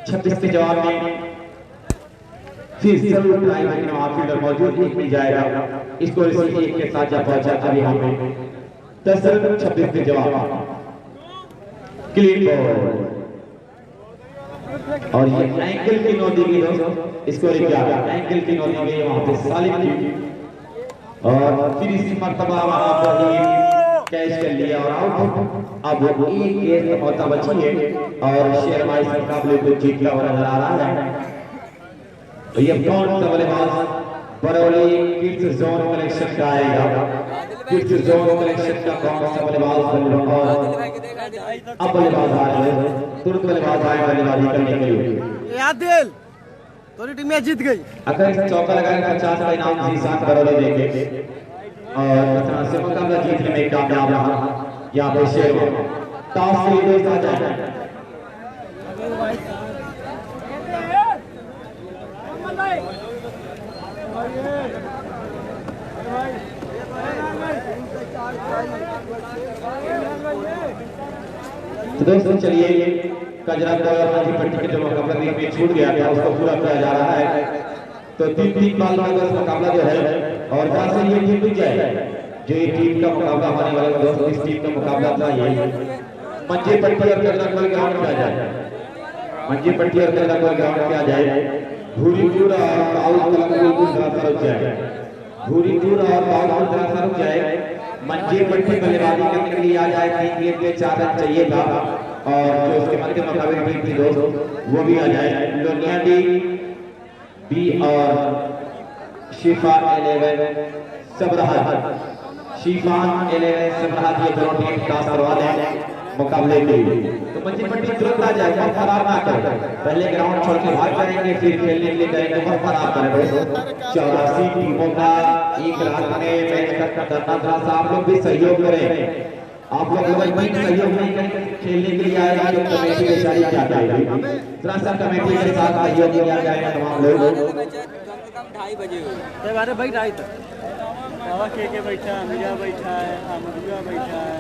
26 के जवाब में फिर जरूर ट्राई करने आउटफील्डर मौजूद एक मिल जाएगा। इसको एक के साथ जा पहुंचा अब यहाँ पे 10 रन 26 के जवाब क्लीन बॉल और ये एंगल की नौ दी गई दोस्तों। इसको 11 एंगल की नौ दी गई वहां पे सालिम की और फिर इसी मर्तबा वहां पर ही कैच कर लिया और आउट। अब वो एक गेंद मौका बची है और शेरमा इस मुकाबले को जीतता हुआ नजर आ रहा है। तो ये कौन सा बल्लेबाज बरौली किड्स जोन कलेक्शन का आएगा? किड्स जोन कलेक्शन का कौन सा बल्लेबाज अब बल्लेबाज आ रहे हैं, तुरंत बल्लेबाज आए बल्लेबाजी करने के लिए। याद दिल तोरी टीम जीत गई। अगर चौका लगाए 50 का इनाम जीसान बरौली देंगे और इस तरह से मुकाबला जीतने में कामयाब रहा यहाँ पे शेरवा टॉस से दोस्त आ जाए। तो दोस्तों चलिए कजरा हाजी पट्टी के जो मुकाबला में छूट गया था उसको पूरा किया जा रहा है। तो 3 बाल का मुकाबला जो है और जहाँ से ये टीम भी जाए जो ये टीम का मुकाबला होने वाला दोस्तों इस टीम का मुकाबला था ये मंजी पट्टी और कजरा ग्राउंड में आ जाए। मंजी पट्टी और कजरा ग्राउंड में आ जाए। भूरीपुर और बाउलपुर रुक जाए। भूरीपुर और बाउलपुर रुक जाए। मंजी पट्टी बल्लेबाजी करने के लिए आ जाए। 3 गेंद पे 4 रन चाहिए था और जो उसके मध्य मुकाबले टीम थी दोस्तों वो भी आ जाए। लोनिया डी बी और शिफा 11 सबराहत शिफान 11 सबराहत ये दोनों टीम टॉस करवा दें मुकाबले के लिए। तो मंजी पट्टी तुरंत आ जाए, बहुत खराब ना करें। पहले ग्राउंड छोड़ के भाग जाएंगे फिर खेलने के लिए जाएंगे, बहुत खराब करें दोस्तों। 84 टीमों का एक रात में मैच करना था। आप लोग भी सहयोग करें। आप लोग अगर कोई सहयोग नहीं करें खेलने के लिए आएगा तो कमेटी बेचारी क्या करेगी। थोड़ा सा कमेटी के साथ सहयोग किया जाएगा तमाम लोग। 2:30 बजे अरे भाई 2:30 तक के बैठा है, मिया बैठा है, अहमदिया बैठा है,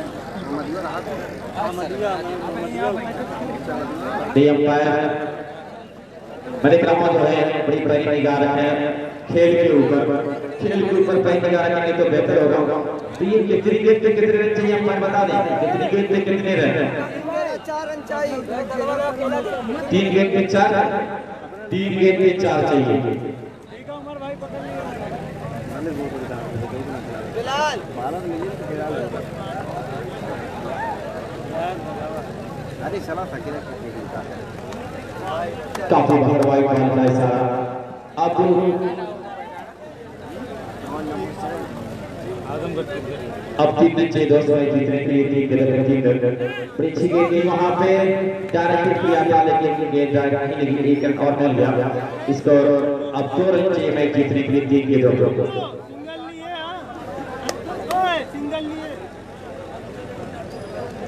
मेरे क्रम जो है बड़ी बड़ी निगाह रखें खेल के ऊपर बड़ी निगाह रखेंगे तो बेहतर होगा। तो ये कितनी गेंद पे कितने रन चाहिए हम बता दें। कितनी गेंद पे कितने रन? 4 रन चाहिए। 3 गेंद पे 4 चाहिए। काफी भरवाई वाला इशारा। अब तीन चाहिए दोस्तों जीतने के लिए 3 गलत बड़ी अच्छी गेंद थी वहां पे डायरेक्ट किया था लेकिन गेंद नहीं लगी। 1 रन और मिल गया इसको। अब 2 रन चाहिए मैच जीतने के लिए 3 गेंद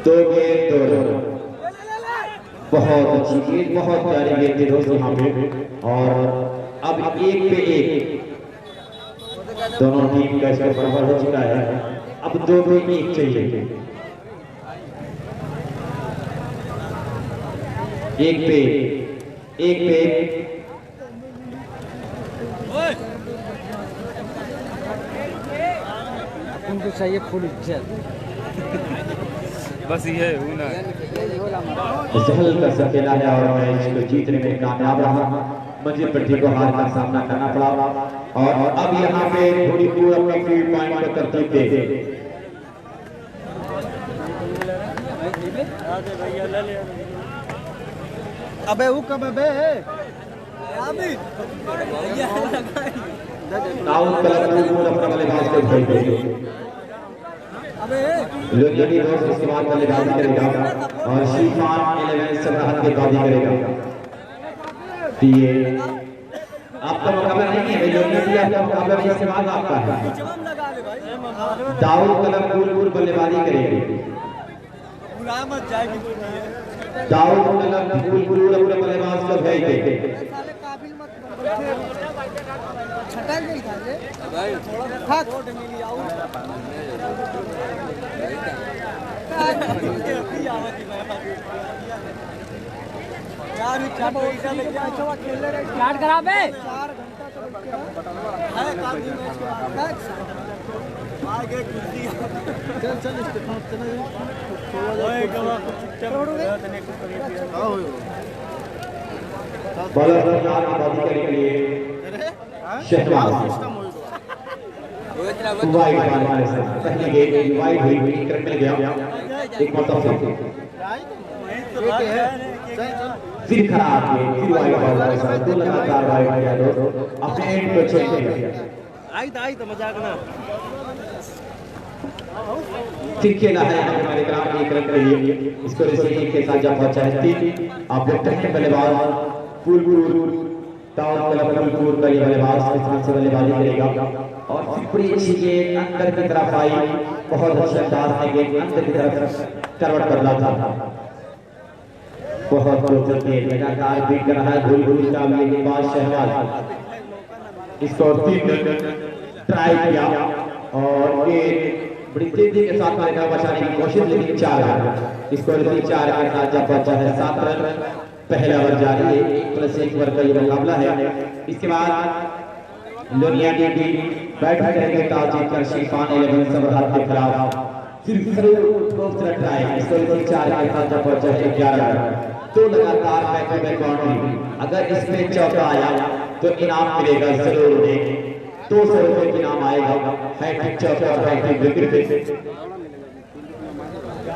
दो गेंद 2 रन। बहुत अच्छी गेंद, बहुत प्यारी गेंद थी दोस्तों यहाँ पे। और अब 1 पे 1 दोनों टीम का स्कोर बराबर हो चुका है। अब 2 पे 1 चाहिए। 1 पे 1 उनको चाहिए फुल इज्जत। बस ये हूँ ना जहल कर सकेला है और मैच को जीतने में कामयाब रहा। मंजी पट्टी को हार का सामना करना पड़ा और अब यहाँ पे थोड़ी पूरा अपने फील्ड पॉइंट पर तरतीब दे। अबे वो कब अबे आउट कलर अपना बल्लेबाज को भेज देंगे। लोनियाडी रोज उसके बाद बल्लेबाजी करेगा और शिफान 11 सबराहत के बाजी करेगा। ये आपका मुकाबला नहीं है लोनियाडी, आपका मुकाबला इसके बाद आपका है। दाऊद कलर फूलपुर बल्लेबाजी करेगी। बुरा मत जाएगी दाऊद मतलब फूल फूल अपने बल्लेबाज को भेज दे साले काबिल मत बन छटा नहीं था ये भाई हां कोट मिली आऊ यार चार पैसा लेके अच्छा खेल रहे स्टार्ट करा बे 4 घंटा से बैठ के है काफी मैच के बाद आगे कुर्सी चल चल स्टेफन चल ओए गवा चुपचाप तने कुछ कर हां बॉलर तैयार की बॉलिंग करने के लिए शहबाज वाइड बॉल हमारे साथ पहले गेंद वाइड हुई विकेट मिल गया एक मतलब फिर खराब गेंद फिर वाइड बॉल हमारे साथ दो लगातार वाइड किया दोस्तों अपने एंड को चेक किया आई तो मजाक ना फिर खेला है हमारे ग्राम एक रन के लिए इसको रिसीविंग के साथ जब पहुंचा है 3 आप देखते हैं बल्लेबाज फुल टाउन क्लब फुलपुर का ये बल्लेबाज इस तरह से बल्लेबाजी करेगा और फिर बड़ी अच्छी गेंद अंदर की तरफ आई बहुत अच्छे अंदाज में गेंद अंदर की तरफ करवट बदला था बहुत खूबसूरत गेंद लगातार बीट कर रहा है भूल का ये गेंदबाज शहबाज इसको 3 रन ट्राई किया और ये बड़ी तेजी के साथ कार्यक्रम बचाने की कोशिश लेकिन 4 रन इसको 4 रन के साथ जब पहुंचा है 7 रन पहला ओवर जारी है 1+1 ओवर का ये मुकाबला है इसके बाद लोनिया टीम बैट करेंगे टॉस जीतकर शिफान 11 सबरहट के खिलाफ फिर खूबसूरत ट्राई इसको 4 के साथ जब पहुंचा है 11 रन तो लगातार बैक टू बैक बाउंड्री अगर इसमें चौका आया तो इनाम मिलेगा जरूर उन्हें 200 रुपए की नाम आएगा हैट्रिक चौका और हैट्रिक विकेट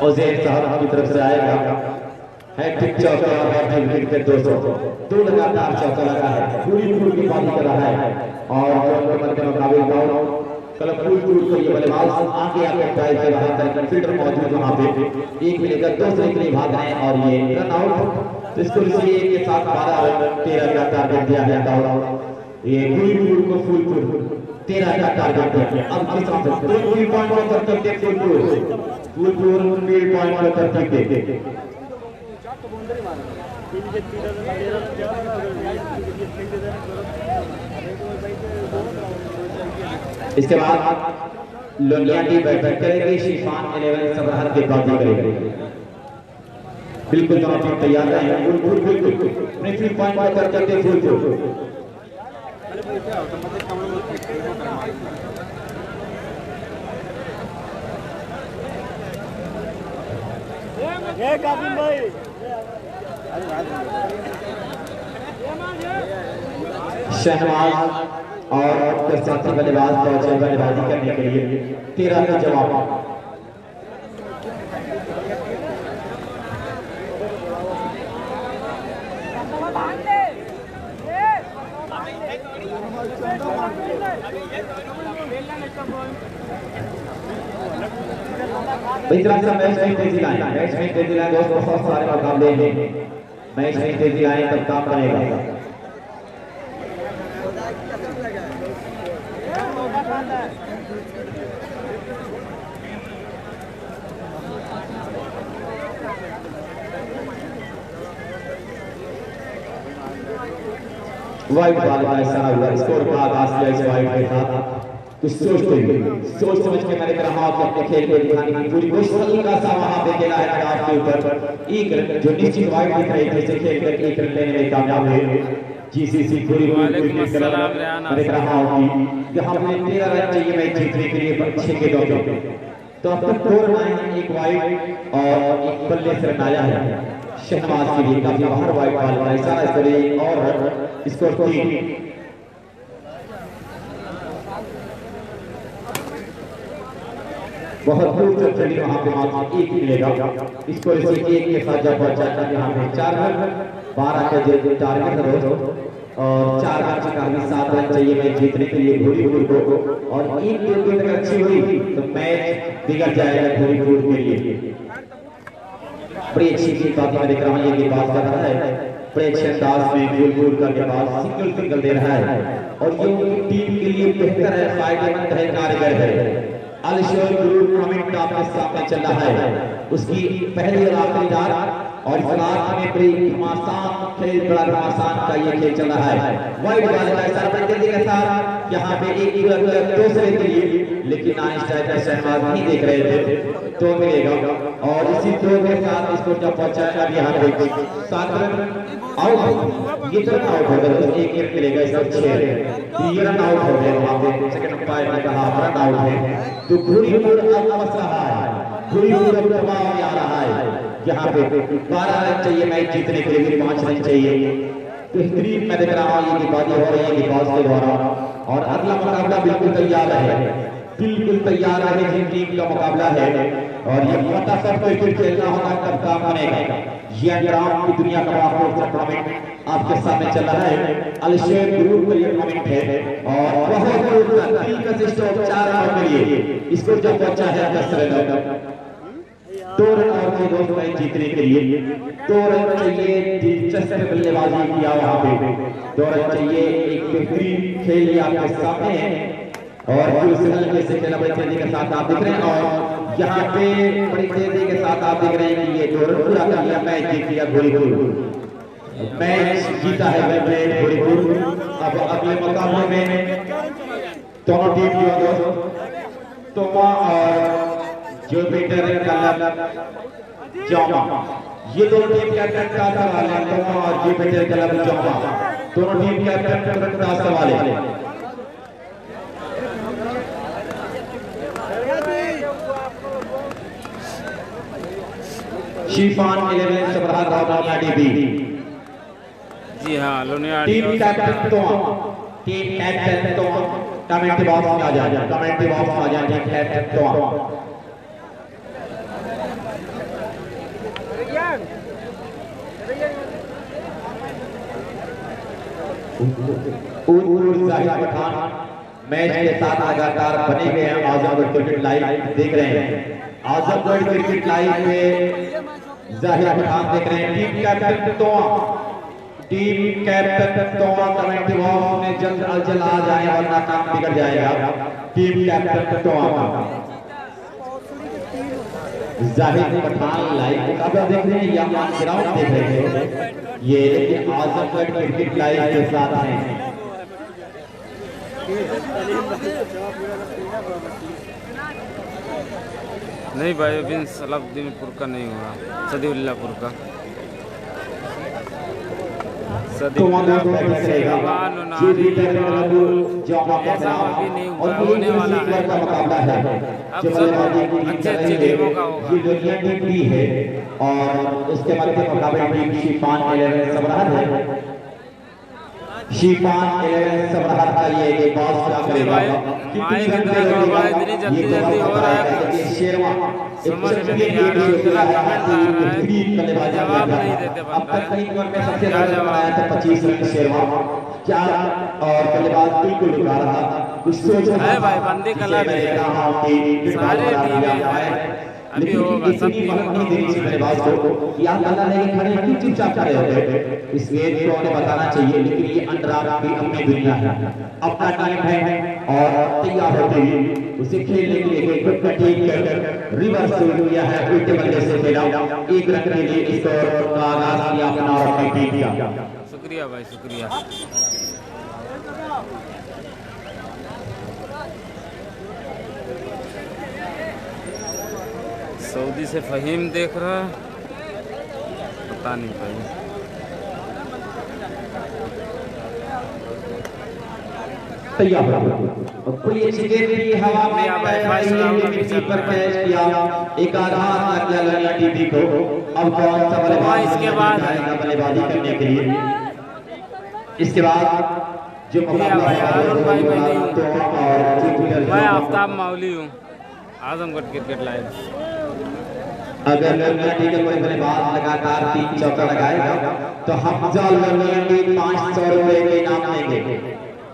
उजैर साहब की तरफ से आएगा हैट्रिक चौका और हैट्रिक विकेट 200 दो लगातार चौका लगा है पूरी की बॉलिंग कर रहा है और नंबर के मुकाबले डाउन क्लब फुलपुर को ये बल्लेबाज आगे आके ड्राइव कर रहा है फील्डर मौजूद वहां पे एक में लेकर 2 से के लिए भाग रहे हैं और ये रन आउट तो इसको रिसीव के साथ 12 रन 13 का टारगेट दिया गया था ये फुलपुर को फुलपुर 13 का टारगेट दिया गया अब किस तरह से 3 पॉइंट को तरतीब दे फुलपुर 3 पॉइंट को तरतीब दे इसके बाद लोनिया टीम बैट करेगी शिफान 11 सबरहट के बाजी करेगी बिल्कुल दोनों टीम तैयार है बिल्कुल अपने 3 पॉइंट पर करते फुलपुर ये काबिल भाई शहबाज और उसके साथी बल्लेबाज पहुंचे बल्लेबाजी करने के लिए 13 का जवाब इस तरह से मैच में तेजी लाए दोस्त बहुत सारे मुकाबले हैं मैच में तेजी लाए तब काम बनेगा वाइट बॉल का इशारा हुआ स्कोर का आगाज किया इस वाइट के साथ कुछ सोच समझ के मैंने कहा अपने खेल को दिखाने की पूरी कोशिश हल्का सा वहां पे खेला है मैदान के ऊपर एक रन जो निश्चित वाइट दिख रही थी से खेल कर एक रन लेने में कामयाब हुए जीसीसी पूरी मैंने कहा कि हमने 13 रन चाहिए मैच जीतने के लिए 6 के दौर तो अब तक 4 रन एक वाइट और एक बल्ले से रन आया है शहबाज के लिए काफी बाहर वाइट बॉल का इशारा इस तरह और स्कोर 3 बहुत खूबसूरत फील्डिंग वहां पे मात्र 1 मिलेगा इसको इसी 1 के साथ जब पहुंचा था यहां पे 4 रन 12 के जो टारगेट है और 4 रन से काफी 7 रन चाहिए मैच जीतने के लिए भूरीपुर को और एक विकेट अगर अच्छी हुई तो मैच बिगड़ जाएगा भूरीपुर के लिए बड़ी अच्छी बात मैं देख रहा हूं ये बात कर रहा है बड़े अच्छे अंदाज में भूरीपुर का गेंदबाज सिंगल दे रहा है और ये टीम के लिए बेहतर है फायदेमंद है कारगर है अलिश्योर ग्रुप टूर्नामेंट आपके सामने चल रहा है, उसकी पहली और आखिरी रात और इस रात में बड़ी घमासान खेल, बड़ा घमासान का ये खेल चल रहा है। वाइड बॉल का सरपंच के साथ यहाँ पे एक दूसरे के लिए, लेकिन नाइन स्ट्राइकर शहबाज नहीं देख रहे थे तो मिलेगा और इसी दो के साथ इसको जब पहुंचा अब यहाँ पे 7 रन आउट, ये रन आउट हो गया, एक एक मिलेगा इसको 6 रन आउट हो गया। वहाँ पे सेकंड अंपायर ने कहा रन आउट है, तो घुड़ी अब फंस रहा है, घुड़ी दबाव में आ रहा है। यहाँ पे 12 रन चाहिए मैच जीतने के लिए, 5 रन चाहिए। बेहतरीन मैं देख रहा हूँ ये गेंदबाजी हो रही है गेंदबाज के द्वारा और अगला मुकाबला बिल्कुल तैयार है, बिल्कुल तैयार है जिन टीम का मुकाबला है और ये फटाफट क्रिकेट खेलना होगा तब काम बनेगा। ये अंडरआर्म की दुनिया का टूर्नामेंट आपके सामने चल रहा है, अलिश्योर ग्रुप का ये टूर्नामेंट है और बहुत दिलकश स्टॉप 4 रन के लिए इसको जब पहुंचा है 10 रन, 2 रन और के दोस्त मैच जीतने के लिए 2 रन चाहिए। दिलचस्प बल्लेबाजी किया वहां पे, 2 रन चाहिए। एक बेहतरीन खेल आपके सामने है और कैसे खेला बड़ी तेजी के साथ आप दिख रहे हैं और यहाँ पे बड़ी तेजी के साथ आप देख रहे हैं कि ये 2 रन पूरा कर लिया, मैच जीत लिया गोरीपुर, मैच जीता है गोरीपुर। अब अगले मुकाबले में दोनों टीम की तोमा और जो बेटर जौमा, ये दोनों टीम कैप्टन का सवाल है, तोमा और जो बेटर क्लब जौमा दोनों टीम कैप्टन का सवाल है। शिफान 11 सबरार रावनिया डीबी, जी हाँ Lonia team captain तोमा, team captain तोमा comment box में आ जाए, कमेंट बॉक्स में आ जाए टीम कैप्टन तोमा। पठान मैच के साथ लगातार बने हुए हैं, आजमगढ़ क्रिकेट लाइव देख रहे हैं, आजमगढ़ क्रिकेट लाइव में जाहिर पठान देख रहे हैं। Team captain तोमा, team captain तोमा comment box में जल्द अज जल्द आ जाए वरना काम बिगड़ जाएगा। टीम कैप्टन तोमा जाहिर पठान लाइव मुकाबला देख रहे हैं या ग्राउंड देख रहे हैं ये, लेकिन आजमगढ़ क्रिकेट लाइव के साथ हैं। नहीं भाई अभी सलाउद्दीनपुर का नहीं हुआ, सदीउल्लापुर का। होने वाला है, अब सब अच्छे टीमों का होगा है और उसके मध्य मुकाबले टीम शिफान 11 सबरार है, शिफान 11 सबरार का ये गेंदबाज क्या करेगा, इतनी जल्दी हो रहा है शेरवा समझ में नहीं आ रहा, इतना कमेंट आ रहा है जवाब नहीं देते अब तक में सबसे ज्यादा बनाया था 25 रन शेरवा क्या और बल्लेबाज बिल्कुल लुका रहा, कुछ सोच है भाई बंदी कलर है, सारे टीमें अभी होगा सब नहीं देनी चाहिए बल्लेबाज को, या अल्लाह ने खड़े क्यों चुपचाप खड़े होते हैं, इस गेंद को उन्हें बताना चाहिए। लेकिन ये अंडरआर्म की अपनी दुनिया है, अपना टाइम है और तैयार होते ही उसे खेलने के लिए एक कटिंग कर रिवर्स किया है, उल्टे बल्ले से खेला, 1 रन के लिए इस दौर का आगाज किया अपना और अपनी टीम का। शुक्रिया भाई शुक्रिया। सऊदी से फहीम देख रहा है, पता नहीं भाई। तैयार कोई अच्छी गेंद की हवा में पर कैच किया, एक आधार लग गया लनिया टीवी को। अब कौन सा बल्लेबाज इसके बाद बल्लेबाजी करने के लिए, इसके बाद जो मुकाबला मैं आफ्ताब माउली हूँ, आजमगढ़ क्रिकेट लाइव। अगर लनिया टीवी का कोई बल्लेबाज लगातार 3 चौका लगाएगा तो हम लनिया टीवी 500 रुपए के इनाम देंगे।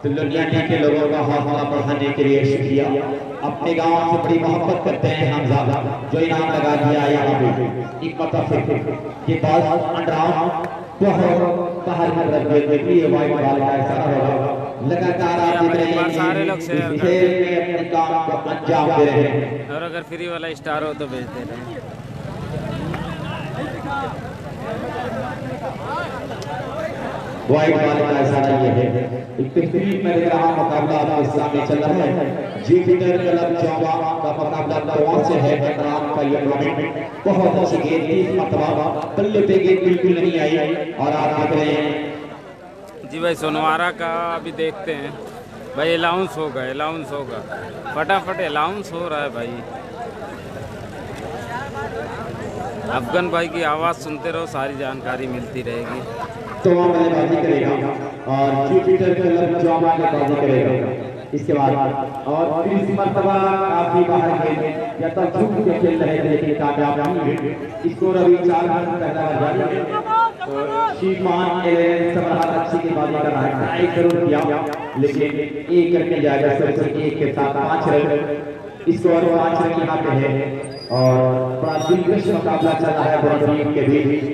तो लनिया टीवी के लोगों का हौसला बढ़ाने के लिए शुक्रिया, अपने गांव से बड़ी मोहब्बत करते हैं हम जो इनाम लगा दिया यहाँ पे एक मतलब ये बॉल अंडरआर्म बहुत बाहर में रख दिए, वाइट बॉल का इशारा होगा लगातार आप देख रहे हैं सारे लोग इस शेयर खेल में अपने काम को अंजाम दे रहे हैं। और अगर फ्री वाला स्टार हो तो भेज दे रहे हैं। वाइट वाले का इशारा ये है। एक बेहतरीन में लग रहा मुकाबला आपके सामने चल रहा है। जुपिटर क्लब जावा का मुकाबला करवा से है। हैदराबाद का ये टूर्नामेंट बहुत अच्छी गेंद 30 मरतबा बल्ले पे गेंद बिल्कुल नहीं आई और आप देख रहे हैं जी भाई सोनवारा का अभी देखते हैं भाई। अलाउंस होगा फटाफट अलाउंस हो रहा है भाई। अफगान भाई की आवाज़ सुनते रहो, सारी जानकारी मिलती रहेगी। तो बल्लेबाजी करेगा और जुपिटर क्लब जावा बल्लेबाजी करेगा। इसके बाद और 30 मरतबा काफी बाहर खेल या तो झूठ के खेल रहे थे लेकिन कामयाब नहीं हुए। स्कोर अभी 4 रन पहला जारी है। तो शीमान समरात अच्छी गेंदबाजी कर रहा है। ट्राई जरूर किया लेकिन एक करके जाएगा सिर्फ एक के साथ 5 रन। स्कोर 5 रन यहाँ पे है और बड़ा दिलकश मुकाबला चल रहा है दोनों टीम के बीच।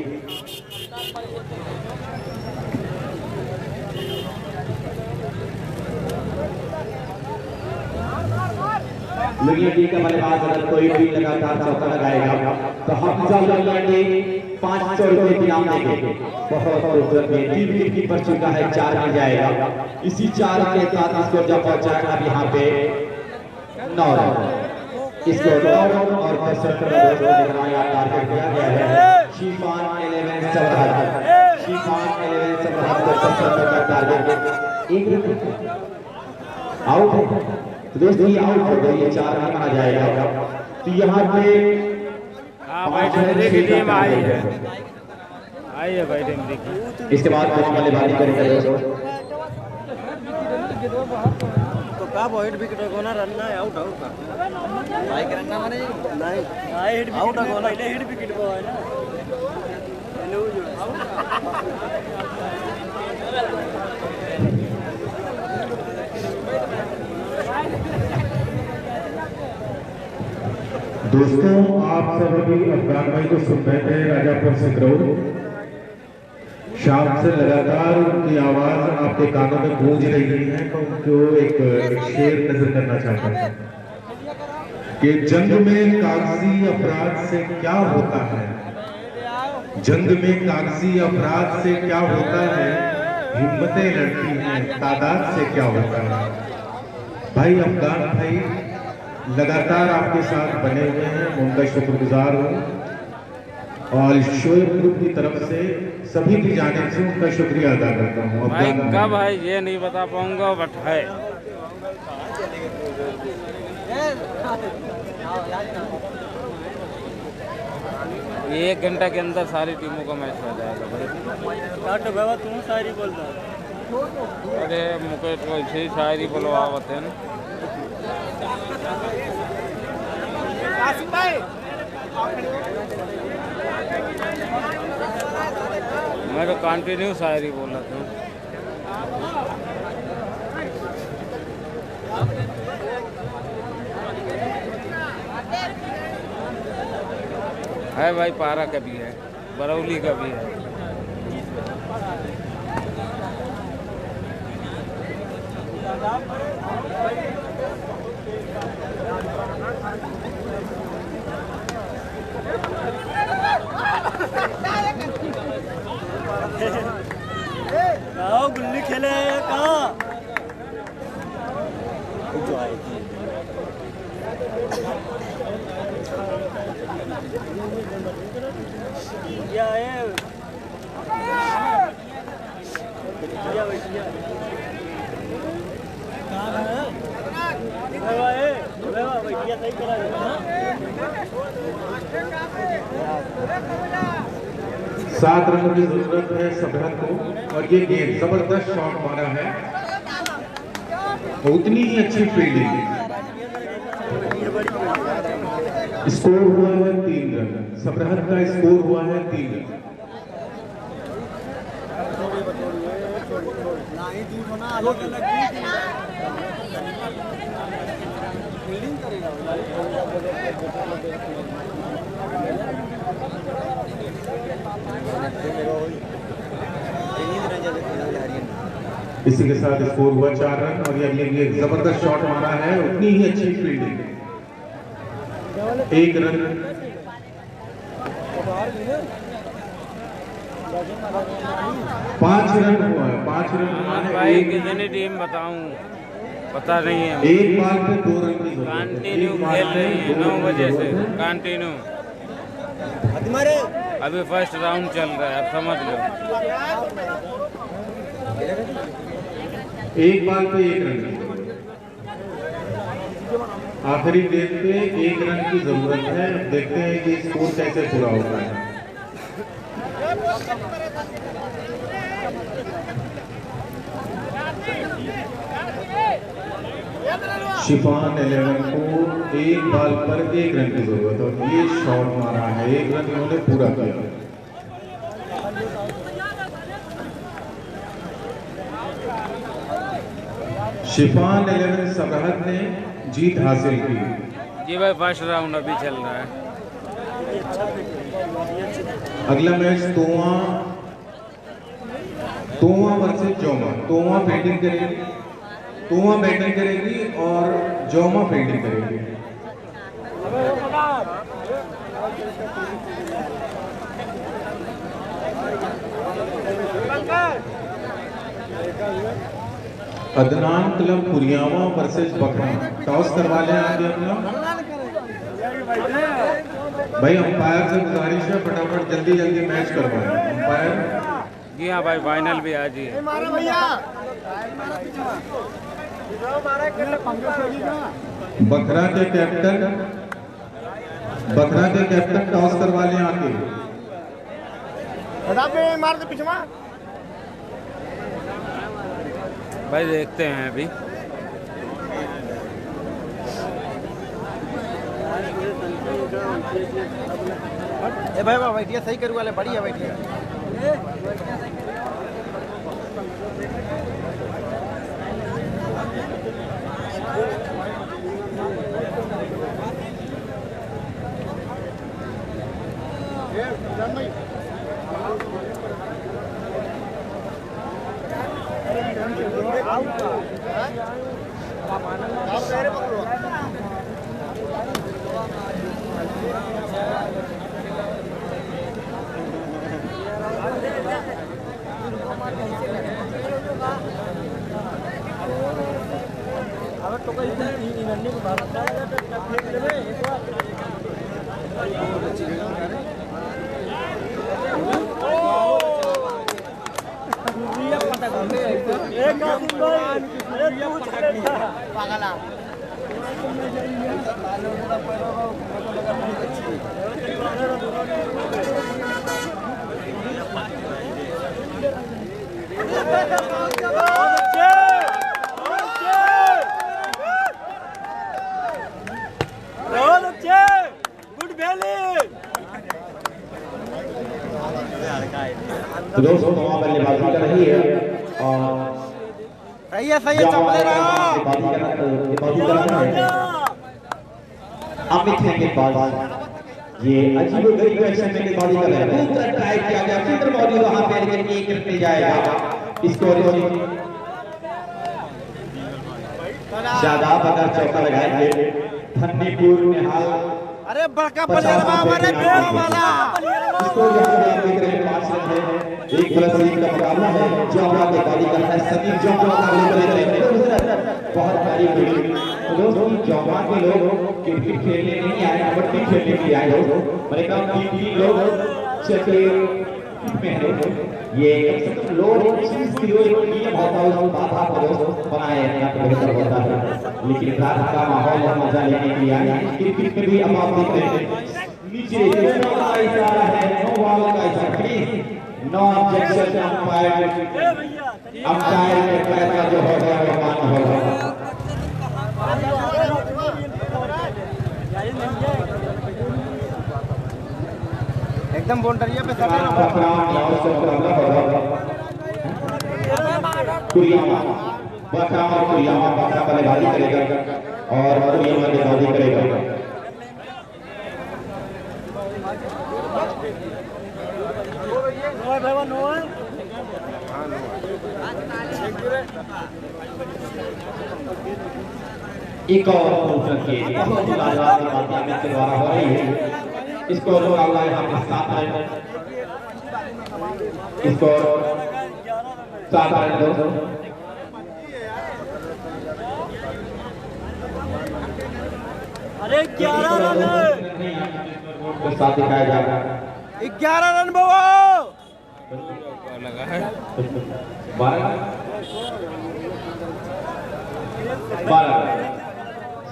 लुधियाना का बल्लेबाज अगर कोई भी लगातार चौका लगाएगा तो हमजा लगे 500 रुपए इनाम देंगे। बहुत खूबसूरत गेंद 3 विकेट की पड़ चुका है, 4 मिल जाएगा। इसी 4 के साथ इसको जब पहुंचाएगा अब यहाँ पे 9 रन। इसको 9 रन और कसरत का टारगेट दिया गया है। शिफान 11 सरहद को कसरत का टारगेट 1 आउट है। तो दोस्तों ये आउट हो गई, ये 4 रन माना जाएगा। तो यहाँ पे भाई टेमरी की टीम आई है भाई टेमरी की। इसके बाद बल्लेबाजी करेंगे तो का वाइट विकेट को ना रन ना आउट का भाई करना माने नहीं हिट आउट को ना पहले हिट विकेट को है ना दोस्तों आप सब अभी अफगान भाई को सुन रहे थे राजापुर से ग्राउंड। शाम से लगातार उनकी आवाज आपके कानों में गूंज रही है। तो उनको एक शेर नजर करना चाहता हूं कि जंग में कागजी अपराध से क्या होता है, जंग में कागजी अपराध से क्या होता है, हिम्मतें लड़ती हैं तादाद से क्या होता है। भाई अफगान भाई लगातार आपके साथ बने हुए हैं, मैं उनका शुक्रगुजार हूँ और शोएब ग्रुप की तरफ से सभी की जानिब से उनका शुक्रिया अदा करता हूँ। भाई कब है ये नहीं बता पाऊंगा बट है। ये 1 घंटा के अंदर सारी टीमों का मैच हो जाएगा भाई। बाबा तुम शायरी बोल रहा अरे मुकेश वैसे ही शायरी बोलवावत है ना। मैं तो कंटिन्यू शायरी बोल रहा था। है भाई पारा का भी है, बरौली का भी है। गुल्ली खेले कहाँ सही करा 7 रनों की जरूरत है सबरत को और ये गेंद जबरदस्त शॉट मारा है, उतनी ही अच्छी फील्डिंग। स्कोर हुआ है 3 रन, सबरत का स्कोर हुआ है 3 रन। इसी के साथ स्कोर हुआ 4 रन। और ये अगले एक जबरदस्त शॉट मारा है, उतनी ही अच्छी फील्डिंग, 1 रन। 5 रन हुआ है, 5 रन हुआ है। भाई कितनी टीम बताऊं पता नहीं है। एक बार पे 2 रन की जरूरत है। कंटिन्यू खेल रही है 9 बजे से कंटिन्यू। अभी फर्स्ट राउंड चल रहा है, अब समझ लो। एक बार पे 1 रन, आखिरी गेंद पे 1 रन की जरूरत है। अब देखते हैं कि स्कोर कैसे पूरा होता है। शिफान 11 को एक बॉल पर 1 रन की जरूरत है और ये शॉट मारा है, 1 रन इन्होंने पूरा किया। शिफान 11 सरहद ने जीत हासिल की। जी भाई फर्स्ट राउंड अभी चल रहा है। अगला मैच तोवा वर्सेस जोमा। तोवा बैटिंग करेगी और जोमा फील्डिंग करेगी। अदनान क्लब कुरियावा वर्सेस बकरा। टॉस करवा लें आगे अपना। भाई अंपायर से गुजारिश है, फटाफट जल्दी मैच करवाएं। अंपायर जी हाँ भाई, फाइनल भी आज ही है। बकरा के कैप्टन टॉस करवा लें आके। भाई देखते हैं अभी। ए भाई बैठिए, सही करू वाले बढ़िया बैठिए। तो दोस्तों तमाम बल्लेबाजी कर रही है और सही है चपले रहो। बल्लेबाजी कर रहा है अमित है गेंदबाज। ये अजीबोगरीब एक्शन में गेंदबाजी कर रहे हैं। पूरा ट्राई किया गया, फिर बॉडी वहां पे लेकिन 1 रन मिल जाएगा। स्कोर शादाब अगर चौका लगाएंगे धन्नीपुर में हाल। अरे बड़का प्लेयर हमारे पेड़ वाला। स्कोर यहां पे आप देख रहे हैं 5 रन है। 1+1 का मुकाबला है। जोमा के बारी कर रहा है समीर जोमा बहुत सारी फील्डिंग। दोस्तों जोमा के लोग क्रिकेट खेलने नहीं आए, कबड्डी खेलने के लिए आए हो। मेरे काम 3 लोग चक्के में है। ये कम से कम लोग चीज की नियम होता है, उसको बात आप दोस्त बनाए रखना तो बेहतर होता है। लेकिन रात का माहौल और मजा लेने के लिए आए। क्रिकेट में भी अब आप देखते हैं नीचे नो का इशारा है, नो बॉल का इशारा, प्लीज नो ऑब्जेक्शन। अंपायर के फैसला जो होगा वो मान्य होगा। एकदम बाउंड्री पे सब कुरियामा बल्लेबाजी करेगा और कुरियामा गेंदबाजी करेगा। एक और बहुत ही लाजवाब बात अमित के द्वारा हो रही है। इसको मुकाबला यहाँ पे 7 रन, इसको 7 रन दो अरे 11 रन के साथ दिखाया जा रहा है। 11 रन बाबा लगा है 12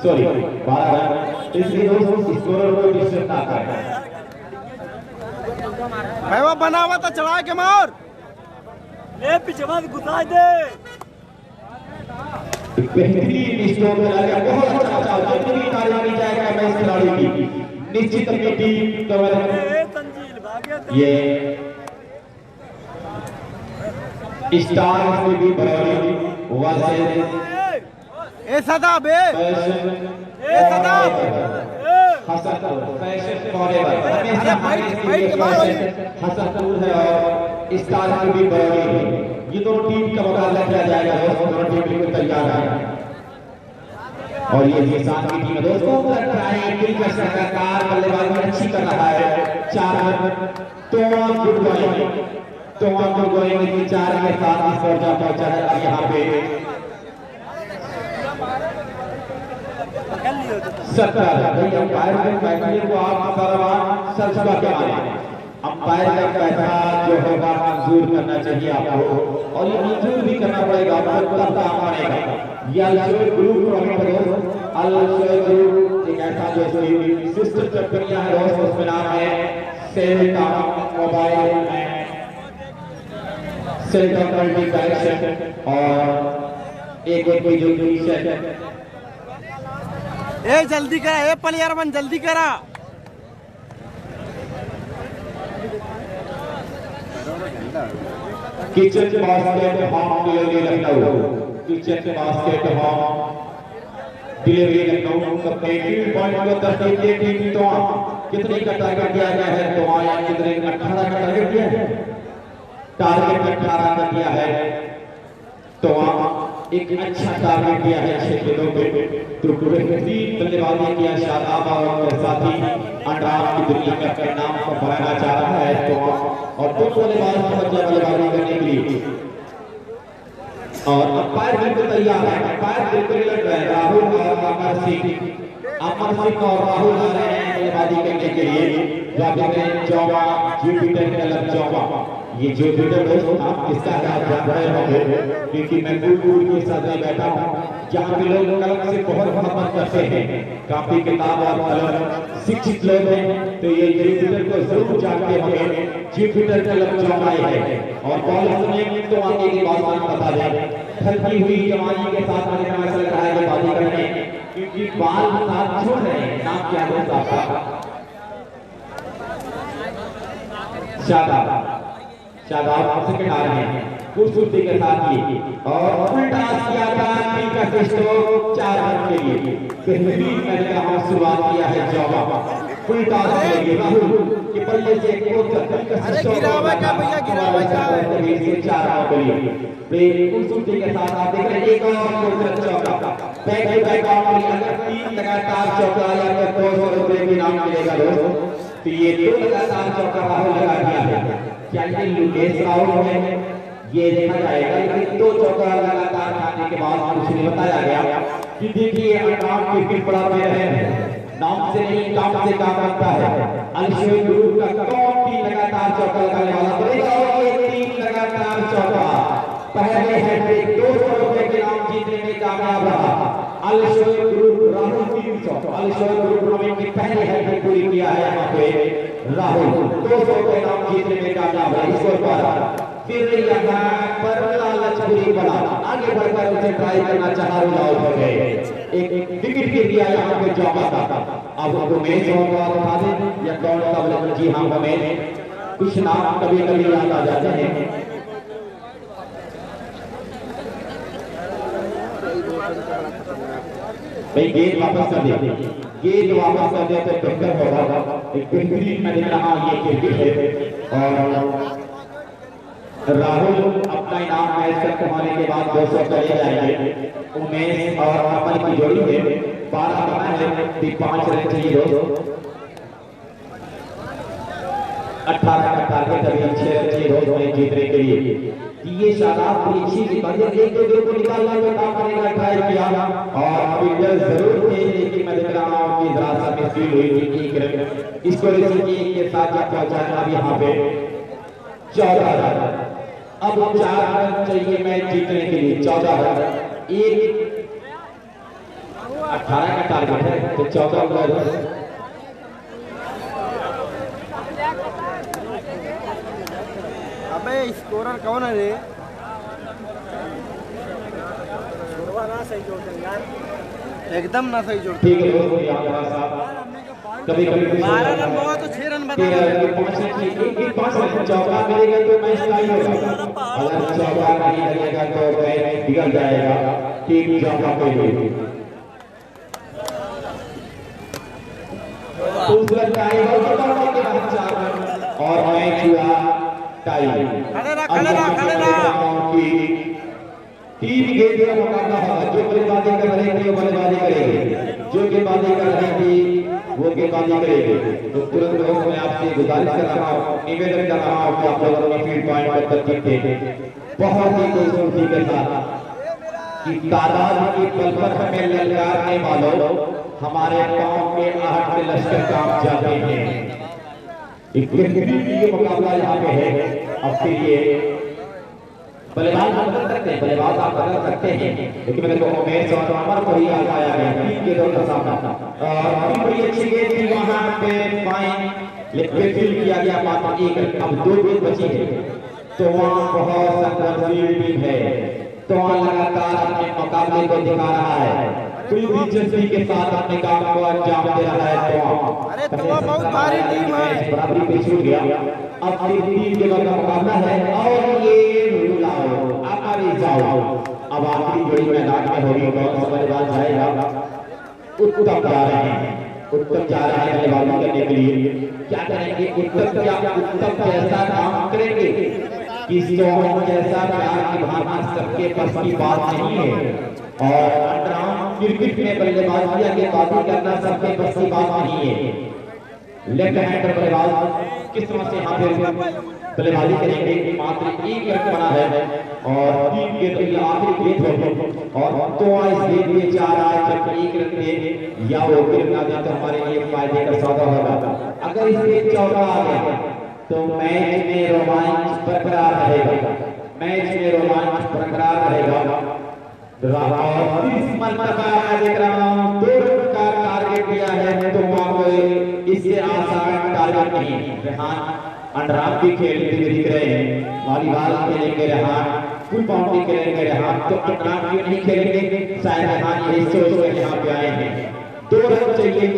सॉरी 12 रन, इसलिए दोस्तों स्कोरर को डिस्टर्ब ना करें। भाई वो बना हुआ था चढ़ा के मार ले पीछे मत घुसा दे बेहतरीन स्ट्रोक में लगा, बहुत अच्छा था। जितनी तारीफ की जाएगा मैं इस खिलाड़ी की, निश्चित अपनी टीम कवर तंजील भाग्य ये स्टार में भी बराबरी वासे ए सदा बे ए सदा हसनपुर फैशन फॉरएवर हमेशा हमारे लिए हसनपुर है और स्टार की भी बराबरी है। ये दोनों टीम का मुकाबला किया जाएगा दोस्तों, दोनों टीम बिल्कुल तैयार है। और ये निशान की टीम दोस्तों ट्राई का लगातार बल्लेबाजी अच्छी कर रहा है। 4 रन तो गुड बॉलिंग, तो गुड बॉलिंग की 4 के साथ इस पर जा पहुंचा है। अब यहाँ पे 17 भाई अंपायर के फैसले को आप सर्च का क्या माने, अंपायर का फैसला जो होगा मंजूर करना चाहिए आपको, और ये मंजूर भी करना पड़ेगा आपको, तब काम बनेगा। ये अल-शोएब ग्रुप अल-शोएब ग्रुप एक ऐसा जो सिस्टम कंपनियां है दोस्तों, उसमें नाम है सेल का मोबाइल सेल का मल्टी कलेक्शन और एक कोई जो ए जल्दी करा ए प्लेयर मन जल्दी करा kitchen basket home delivery Lucknow, kitchen basket home delivery Lucknow का पेटी पॉइंट को तरतीब दे टीम तो कितने का टारगेट दिया गया है, तो आया कितने 18 का टारगेट दिया है, टारगेट 18 का दिया है। तो एक अच्छा टारगेट दिया है 6 गेंदों पे, तो बेहतरीन बल्लेबाजी किया शादाब और उनके साथी अंडरआर्म की दुनिया में अपने नाम को बनाना चाह रहा है। तो और दो बल्लेबाज बल्लेबाजी करने के लिए और अंपायर बिल्कुल तैयार है, अंपायर बिल्कुल लग रहे हैं। राहुल और अमर सिंह और राहुल आ रहे हैं बल्लेबाजी करने के लिए। चौवा जुपिटर क्लब चौवा, ये जुपिटर दोस्त आप किसका नाम जान रहे होंगे, क्योंकि मैं दूर के साथ में बैठा हूँ जहाँ पे लोग कलम से बहुत मोहब्बत करते हैं, काफी किताब और कलम शिक्षित लोग हैं। तो ये जुपिटर को जरूर जानते होंगे, जुपिटर क्लब चौवा है। और बॉल सुने तो आगे की बात बता दें, थकी हुई जवानी के साथ मुझे ऐसा लग रहा है कि बाजी करने, क्योंकि बाल साथ छोड़ रहे हैं। नाम क्या दोस्त आपका? शादाब सेकंड आ रहे हैं खूबसूरती के साथ ये, और उल्टा किया था टीम का स्ट्रोक 4 रन के लिए। बेहतरीन मैंने कहा शुरुआत किया है जौबा, उल्टा से राहुल के बल्ले से अरे गिरावा का भैया गिरावा का 4 रन के लिए खूबसूरती के साथ आप देख रहे हैं। एक और चौका बैक टू बैक आउट, अगर 3 लगातार चौका या तो 200 रुपए भी नाम मिलेगा दोस्तों। तो ये 2 लगातार चौका राहुल लगा दिया है। क्या ये लुकेश राहुल है, ये देखा जाएगा। लेकिन 2 चौका लगातार खाने के बाद कुछ नहीं बताया गया कि देखिए नाम क्रिकेट बड़ा प्लेयर है, नाम से नहीं काम से काम करता है। अल-शोएब ग्रुप का कौन 3 लगातार चौका लगाने वाला बनेगा, और ये 3 लगातार चौका पहले हैट्रिक 200 रुपए के नाम जीतने में कामयाब रहा अल-शोएब ग्रुप। राहुल 3 चौका, अल-शोएब ग्रुप ने अपनी पहली हैट्रिक पूरी किया है। यहाँ पे राहुल 200 के नाम जीतने में कामयाब है। इसके बाद फिर यहाँ पर लालच पूरी बना, आगे बढ़कर उसे ट्राई करना चाहा, आउट हो गए। एक विकेट गिर गया यहाँ पे जौबा का। अब आपको मैच होगा बता दें या कौन सा बोले? जी हाँ मैच, कुछ नाम कभी कभी याद आ जाते हैं। भाई गेंद वापस कर दे, गेंद वापस कर दे तो बेहतर होगा। एक बेहतरीन मैंने कहा ये क्रिकेट है, और राहुल अपना का इनाम मैच खत्म होने के बाद 200 चले जाएंगे। उमेश और अमन की जोड़ी है, 12 बना है, 5 रन चाहिए दोस्त। 18 का टारगेट अभी 6 रन चाहिए दोस्त मैच जीतने के लिए। ये शादाब बड़ी अच्छी एक दो को निकालना तो काम करेगा, ट्राई किया और फील्डर जरूर थे, लेकिन मैं देख रहा हूँ कि जरा सा मिसफील्ड हुई थी। एक रन इसको एक के साथ जा पहुंचाना अब यहाँ पे 14 रन। अब 4 रन चाहिए मैच जीतने के लिए, 14 रन। एक 18 का टारगेट है तो 14 रन। अबे स्कोरर कौन है रे? ना सही जोड़ते यार, एकदम ना सही जोड़ते। ठीक है दोस्तों, यहाँ साहब कभी कभी 12 रन हुआ तो 6 रन बता रहे हैं। 5 रन चौका मिलेगा तो मैच टाई होगा, अगर चौका नहीं लगेगा तो मैच बिगड़ जाएगा। टीम चौका पे हुई दूसरा टाई के बाद 4 रन और मैच हुआ टाई। खड़े रहा टीम गेंद का मुकाबला होगा, जो बल्लेबाजी कर रहे थे वो बल्लेबाजी करेंगे, जो गेंदबाजी कर रहे थे वो गेंदबाजी करेंगे। तो तुरंत दोस्त मैं आपसे गुजारिश कर रहा हूँ, निवेदन कर रहा हूँ कि आप लोग अपने फील्ड पॉइंट पर तरकीब दें बहुत ही खूबसूरती के साथ कि तादाद की पल पर हमें ललकारने वालों हमारे गांव के आहट में लश्कर काम जाते हैं। एक बेहतरीन मुकाबला यहाँ पे है। अब फिर ये बल्लेबाज आप बदल सकते हैं, बल्लेबाज आप बदल सकते हैं, लेकिन मेरे को उमेश और अमर को ही आया गया टीम के दो का सामना और बड़ी अच्छी गेंद थी वहां पे फाइन, लेकिन फील्ड किया गया मात्र एक। अब 2 गेंद बची है तो वहां बहुत संघर्षशील टीम है, तो वहां लगातार अपने मुकाबले को दिखा रहा है, पूरी दिलचस्पी के साथ अपने काम को अंजाम दे रहा है। अरे तो बहुत भारी टीम है, बराबरी पे छूट गया। अब फिर 3 गेंदों का मुकाबला है और ये जाओ। अब आखिरी जोड़ी मैदान में होगी, कौन सा बल्लेबाज जाएगा? उत्तम जा रहे हैं, उत्तम जा रहे हैं बल्लेबाजी करने के लिए। क्या करेंगे उत्तम? क्या उत्तम जैसा काम करेंगे कि सोहन जैसा प्यार की भावना सबके बस की बात नहीं है और अंडरआर्म क्रिकेट में बल्लेबाजी या गेंदबाजी करना सबके बस की बात नहीं है। लेफ्ट हैंडर बल्लेबाज किस तरह से यहाँ पे बल्लेबाजी करेंगे, मात्र 1 रन बना है और 3 गेंद ये आखिरी गेंद होगी और तो इस गेंद में 4 आए जब 1 रन दे या वो गेंद ना दे तो हमारे लिए फायदे का सौदा होगा। अगर इसमें चौका आ गया तो मैच में रोमांच बरकरार रहेगा, मैच में रोमांच बरकरार रहेगा। और इस मरतबा मैं देख रहा हूँ 2 रन का टारगेट दिया है तो वहाँ कोई इससे आसान टारगेट नहीं है। रेहान अंडरआर्म भी खेलते हुए दिख रहे हैं, वॉलीबॉल खेलेंगे रेहान, फुल बाउंड्री खेलेंगे रेहान, तो अंडरआर्म क्यों नहीं खेलेंगे? शायद रेहान यही सोच कर यहाँ पे आए हैं। 2 रन चाहिए,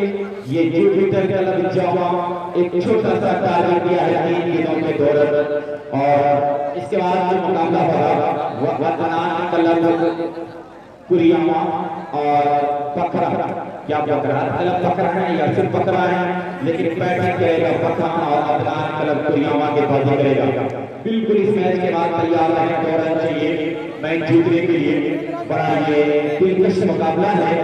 ये जुपिटर क्लब जावा एक छोटा सा टारगेट दिया है 3 गेंदों में 2 रन और इसके बाद जो मुकाबला होगा वर्तमान क्लब कुरियामा और पकड़ा, क्या पकड़ा अलग पकड़ा है या सिर्फ पकड़ा है, लेकिन बैटिंग करेगा पकड़ा और अफगान क्लब कुरियामा के बाजी करेगा। बिल्कुल इस मैच के बाद तैयार रहें, 2 रन चाहिए मैच जीतने के लिए। बड़ा ये दिलकश मुकाबला है,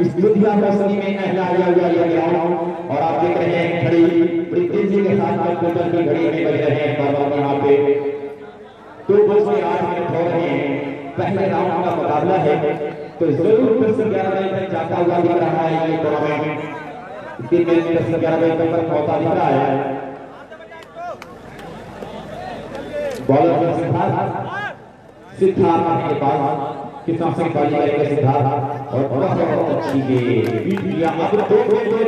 इस लुधिया मौसमी में नहलाया हुआ ये ग्राउंड और आप देख रहे हैं घड़ी बड़ी तेजी के साथ कंप्यूटर की घड़ी में बज रहे हैं और यहाँ पे 2:08 हो रहे हैं। पहले राउंड का मुकाबला है तो जरूर 10-11 बजे तक जाता हुआ दिख रहा है ये टूर्नामेंट। 10-11 बजे तक मौका दिख रहा है। बॉलर सिद्धार्थ के पास कितना से बाजी करेंगे सिद्धार्थ और बहुत अच्छी गेंद। अब 2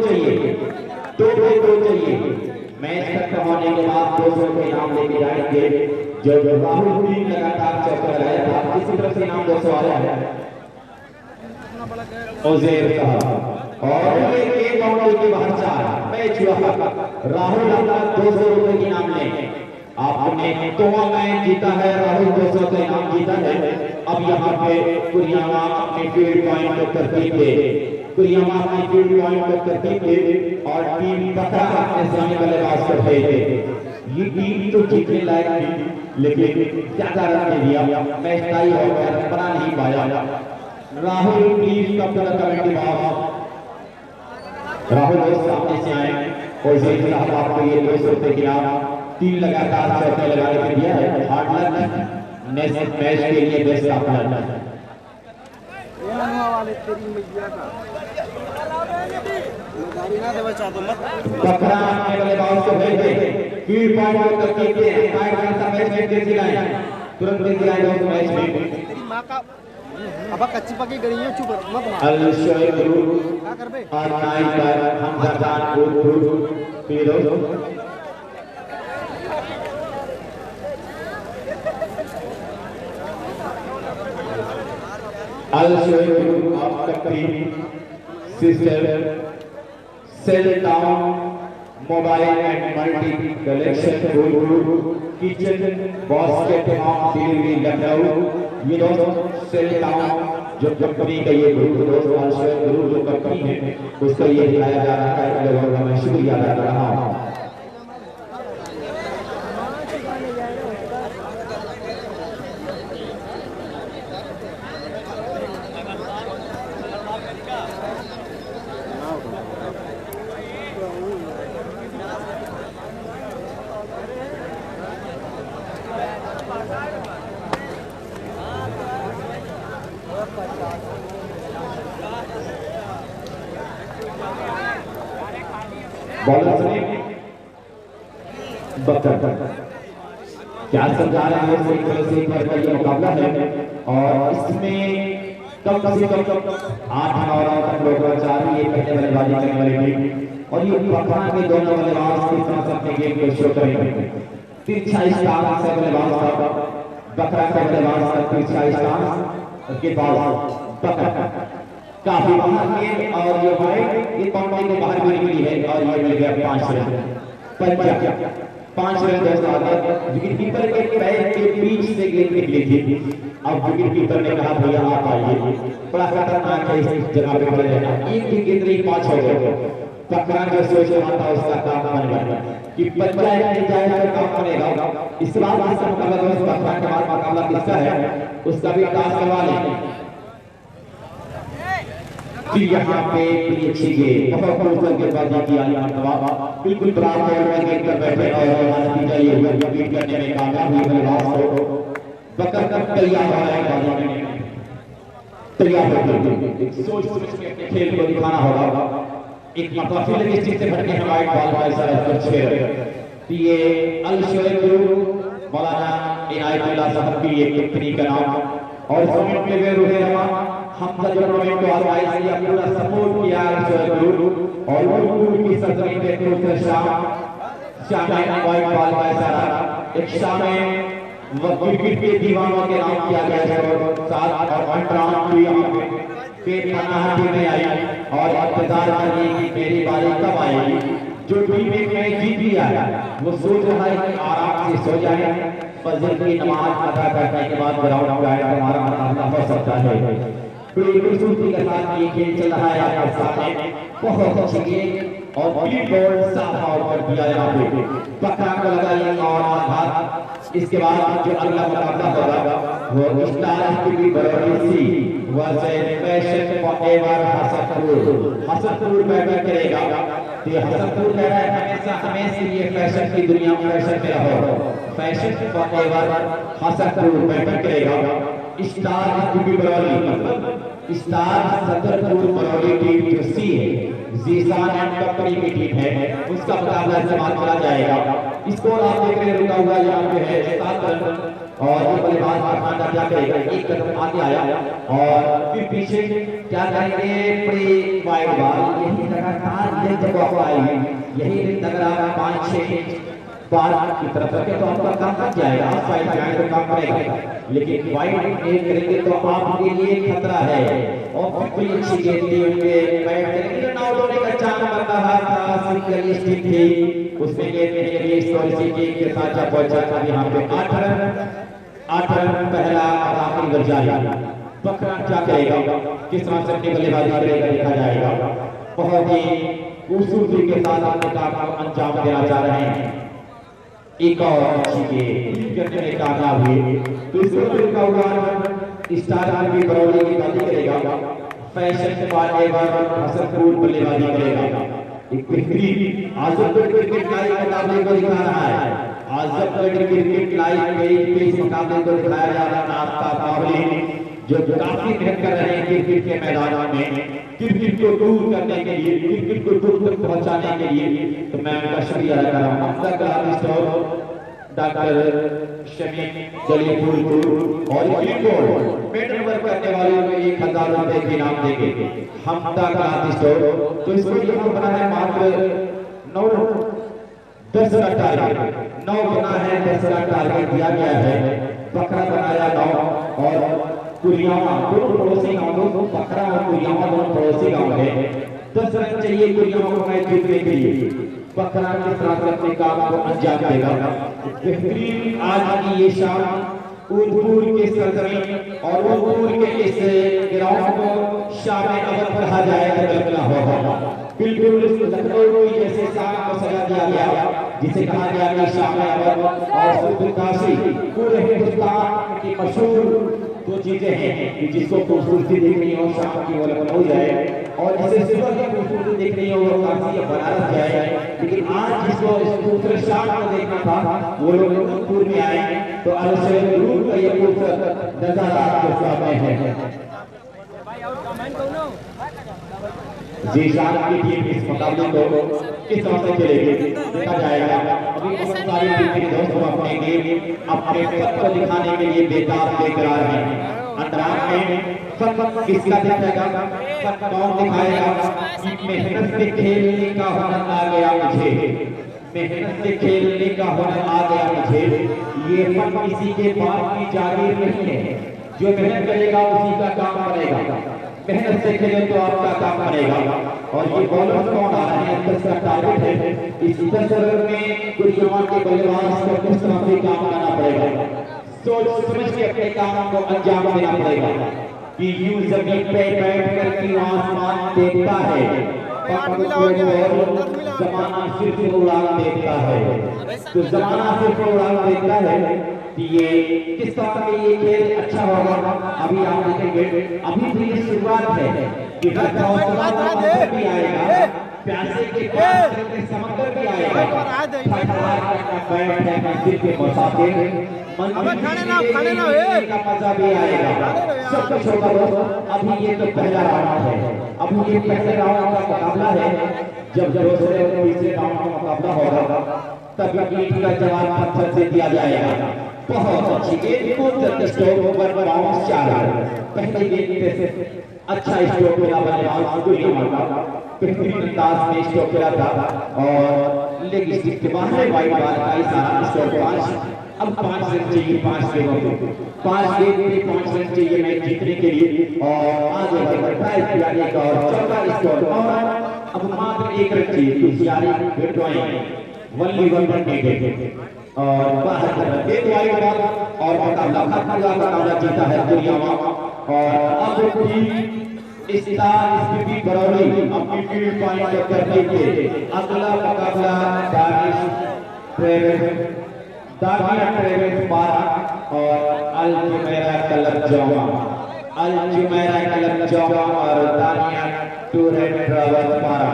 चाहिए, 2 चाहिए। मैच खत्म होने के बाद 200 के इनाम लेके जाएंगे। जो राहुल भी लगातार चौका लगाया था, इसी तरफ से इनाम 200 आया है उजैर साहब और एक बाउंड्री के बाहर 4 मैच हुआ। राहुल अपना 200 रुपए के इनाम लेंगे। आपने तो मैच जीता है, राहुल 200 का इनाम जीता है। अब यहाँ पे कुरियामा अपने फील्ड पॉइंट को तरतीब दे, कुरियामा अपने फील्ड पॉइंट को तरतीब दे और टीम पकड़ा अपने सामने बल्लेबाज को भेज दे। ये टीम तो जीतने लायक थी, लेकिन ज्यादा रन नहीं दिया, मैच टाई हो गया, रन बना नहीं पाया। Rahul please come to the commentary box. Rahul भाई सामने से आए और सही साहब आपको ये 200 रुपए की इनाम 3 लगातार चौके लगाने के दिया है। हार्ड लक नेक्स्ट मैच के लिए बेस्ट ऑफ लक। वाले तेरी मैया का गाड़ी ना दे बचा तो मत पकड़ा आने वाले बॉल को भेज दे, फील्ड पॉइंट तक कीजिए, फाइट करता मैच में तेजी लाए, तुरंत तेजी लाए दोस्त मैच में। तेरी मां का अब कच्ची पकी गई है, चुप मत मार। अल शोएब क्या कर बे और नाइस पर हमजा खान गुड फिरोज अल Shoaib of captain sister sale town mobile and multi collection good kitchen basket of delivery Lucknow. ये दोस्त सेल टाउन जो कंपनी का ये ग्रुप दोस्त अल शोएब ग्रुप जो कंपनी है उसका ये दिखाया जा रहा है, लोगों का मैं शुक्रिया अदा कर रहा हूँ। बॉलर से बकर क्या समझा रहे हैं, एक तरह से एक बार का ये मुकाबला है और इसमें कम से कम 8 और तक लोग चार ये पहले बल्लेबाजी करने वाली टीम और ये पकड़ा के दोनों बल्लेबाज किस तरह से अपने गेम को शो करेंगे। तिरछा स्टार से बल्लेबाज का बकरा का बल्लेबाज का तिरछा स्टार के बाद बकरा काफी बाहर गेंद और ये वाइड ये बाउंड्री के बाहर भी निकली है और ये मिल गया 5 रन। 5 रन दोस्त आ गए। विकेट कीपर के पैर के बीच से गेंद निकली थी। अब विकेट कीपर ने कहा भैया आप आइए, बड़ा खतरनाक है इस जगह पे खड़े रहना। एक भी गेंद नहीं 5 हो गए। पकड़ा जो सोच रहा था उसका काम बन गया कि पंचायत में जाए तो काम बनेगा। इसके बाद इसका मुकाबला दोस्त पकड़ा के बाद मुकाबला किसका है उसका भी टास्क करवा लेंगे। फिर यहाँ पे प्रिय छिगे बहुत ऊपर के बाद की आली मर्तबा बिल्कुल बराबर में गेंद कर बैठे और नतीजा ये हुआ विकेट करने में कामयाब हुए बल्लेबाज को बकर कर तैयार हो रहा है बाजी में तैयार हो सोच समझ के अपने खेल को दिखाना होगा। एक मरतबा फिर इस चीज से भटके हम वाइट बॉल का इशारा कर छे ये अल शोएब मौलाना इनायतुल्लाह साहब की ये कंपनी का नाम और जमीन पे वे रुहे रवा हम टूर्नामेंट को ऑर्गेनाइज किया, पूरा सपोर्ट किया ग्रुप और वो ग्रुप की सरजमीन पे दूसरे शाम में वाइट बॉल का इशारा एक शाम में वो क्रिकेट के दीवानों के नाम किया गया है और साथ और अंतराम भी यहाँ पे पनाह में आई और इंतजार कर रही कि मेरी बारी कब आएगी। जो टीम एक मैच जीत लिया है वो सोच रहा है कि आराम से सो जाए, फजर की नमाज अदा करने के बाद ग्राउंड में आए हमारा मुकाबला हो सकता है। खूबसूरती के साथ ये खेल चल रहा है आपके सामने बहुत अच्छी गेंद और क्लीन बॉल साफ आउट कर दिया यहाँ पे पकड़ा को लगाइए और आघात। इसके बाद जो अगला मुकाबला होगा वो स्टार की बराबरी versus fashion forever Hasanpur batting करेगा। तो ये हसनपुर कह रहा है हमेशा ये फैशन की दुनिया में फैशन में रहो। फैशन फॉरएवर हसनपुर बैटिंग करेगा। स्टार की बराबरी स्टार सदरपुर बरौली टीम जो सी है जीसान एंड कंपनी की टीम है उसका मुकाबला इस्तेमाल करा जाएगा। स्कोर आप देख रहे हैं रुका हुआ यहाँ पे है 7 रन और ये बल्लेबाज आसमान क्या करेगा एक कदम आगे आया और फिर पीछे क्या करेंगे बड़ी वाइड बॉल यही लगातार यही जगह आएगी यही अगर आप 5-6 बार की तरफ रखें तो आपका काम बन जाएगा। आप साइड जाए तो काम करेगा लेकिन वाइड एक करेंगे तो आपके लिए खतरा है और फिर अच्छी गेंद दी उनके बैट करेंगे ना उन्होंने का चांस बन रहा था सिंगल स्टिक थी उसमें गेंद के लिए स्टोरी से गेंद के साथ जब पहुंचा था यहाँ पे 8 रन पहला और आखिरी ओवर जारी। पकड़ा क्या करेगा किस तरह से अपनी बल्लेबाजी करेगा देखा जाएगा। बहुत ही खूबसूरती के साथ अपने काम को अंजाम देना चाह रहे हैं एक और अच्छी गेंद करने में कामयाब हुए। तो इस ओवर का उड़ान स्टार आर्मी बरौली की बाजी करेगा। फैशन फॉरएवर हसनपुर बल्लेबाजी करेगा। एक बेहतरीन आजमगढ़ क्रिकेट लाइव मुकाबले को दिखा रहा है। आजमगढ़ क्रिकेट लाइव पे इस मुकाबले को दिखाया जा रहा है। आपका मुकाबले जो काफी मेहनत कर रहे हैं क्रिकेट के मैदान में, क्रिकेट को दूर करने के लिए, क्रिकेट को दूर तक पहुंचाने के लिए, तो मैं उनका शुक्रिया अदा कर रहा हूँ। अब तक डॉक्टर शमीम जलीपुर और मेडल वर्क करने वालों को 1000 रुपए के इनाम देंगे। हम तक स्टोर तो इसको यहाँ बना है मात्र 9-10 का टारगेट 9 बना है, 10 का टारगेट दिया गया है। बकरा बनाया 9 और कुरियामा दोनों पड़ोसी गांवों, बकरा और कुरियामा दोनों पड़ोसी गांव है। 10 रन चाहिए कुरियामा को मैच जीतने के लिए। बकरा के साथ अपने काम को अंजाम देगा। बेहतरीन आज की ये शाम उदयपुर के सरजमीन और उदयपुर के इस ग्राउंड को शाम अवध बढ़ा जाएगा, कल्पना होगा। बिल्कुल लखनऊ की जैसे शाम को सजा दिया गया, जिसे कहा गया कि शाम अवध और सुल्तान काशी पूरे हिंदुस्तान की मशहूर दो चीजें हैं, जिसको खूबसूरती देखनी हो शाम की वो लखनऊ जाए, और जिसे सुबह की खूबसूरती देखनी हो वो काशी या बनारस जाए। लेकिन आज जिसको दूसरे शाम को देखना था वो लोग उदयपुर में आए, तो अवश्य जरूर का ये खूबसूरत नजारा आपके सामने है। जीशान की टीम इस मुकाबले को किस तरह से खेलेगी देखा जाएगा। अभी बहुत सारी टीम के दोस्त अपने गेम अपने पद को दिखाने के लिए बेताब बेकरार हैं। अंतराल में फन किसका दिखेगा, फन कौन दिखाएगा कि मेहनत से खेलने का हुनर आ गया मुझे, मेहनत से खेलने का हुनर आ गया मुझे। ये फन किसी के बाप की जागीर नहीं है, जो मेहनत करेगा उसी का काम बनेगा। मेहनत से खेले तो आपका काम बनेगा। और ये बॉलर कौन आ रहे हैं, 10 का टारगेट है। इस 10 ओवर में कुरियामा के बल्लेबाज को किस तरह से काम करना पड़ेगा, सोच समझ के अपने काम को अंजाम देना पड़ेगा। कि यूं जमीन पे बैठ कर के आसमान देखता है, जमाना सिर्फ उड़ान देखता है। तो जमाना सिर्फ उड़ान देखता है कि ये किस तरह के ये खेल अच्छा होगा। अभी आप देखेंगे, अभी भी ये शुरुआत है कि भी आएगा, प्यासे के समंदर भी आएगा, मंदिर के मुसाफिर का मजा भी आएगा। सब कुछ होगा दोस्तों। अभी ये तो पहला राउंड है, अभी ये पहले राउंड का मुकाबला है। जब दूसरे और तीसरे राउंड का मुकाबला होगा तब ईंट का जवाब पत्थर से दिया जाएगा। बहुत अच्छी गेंद स्ट्रोक ओवर बाउंस 4 रन। पहली गेंद पे अच्छा स्ट्रोक मिला बल्लेबाज कुरियामा का, बेहतरीन अंदाज में स्ट्रोक मिला था और लेग स्टिक के बाहर वाइड बॉल का इशारा। स्ट्रोक 5। अब 5 रन चाहिए 5 गेंदों पे, 5 गेंद पे 5 रन चाहिए मैच जीतने के लिए। और आगे बढ़ता है एक और चौका स्कोर और अब मात्र 1 रन चाहिए। होशियारी वल्ली वन के और बाहर कर एक वाइड बॉल और मुकाबला जीता है कुरियामा। और अब भी स्थिति बरौली अपनी फील्ड पॉइंट करने के अगला मुकाबला ट्रेवेंस 12 और अल जुमैरा क्लब जौमा, अल जुमैरा क्लब जौमा और दानिया tour and travels 12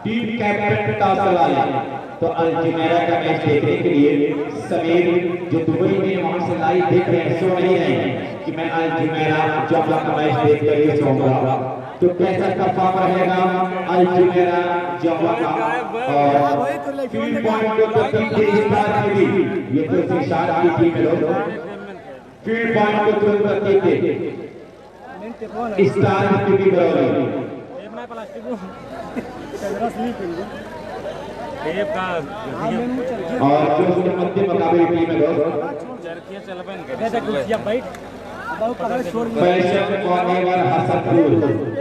team captain tussle वाले। तो अल जुमैरा का मैच देखने के लिए समीर जो दुबई में वहां से लाइव देख रहे हैं, सो नहीं रहे हैं कि मैं अल जुमैरा जौमा का मैच देख कर ये सोऊंगा। तो कैसा परफॉर्म रहेगा अल जुमैरा जौमा का। और फील्ड पॉइंट को स्टार की भी ये तो निशान की टीम है लोग। फील्ड पॉइंट को तुरंत करते स्टार की भी बरौली और जो मध्य मुकाबले टीम है लोग। फैशन फॉरएवर हसनपुर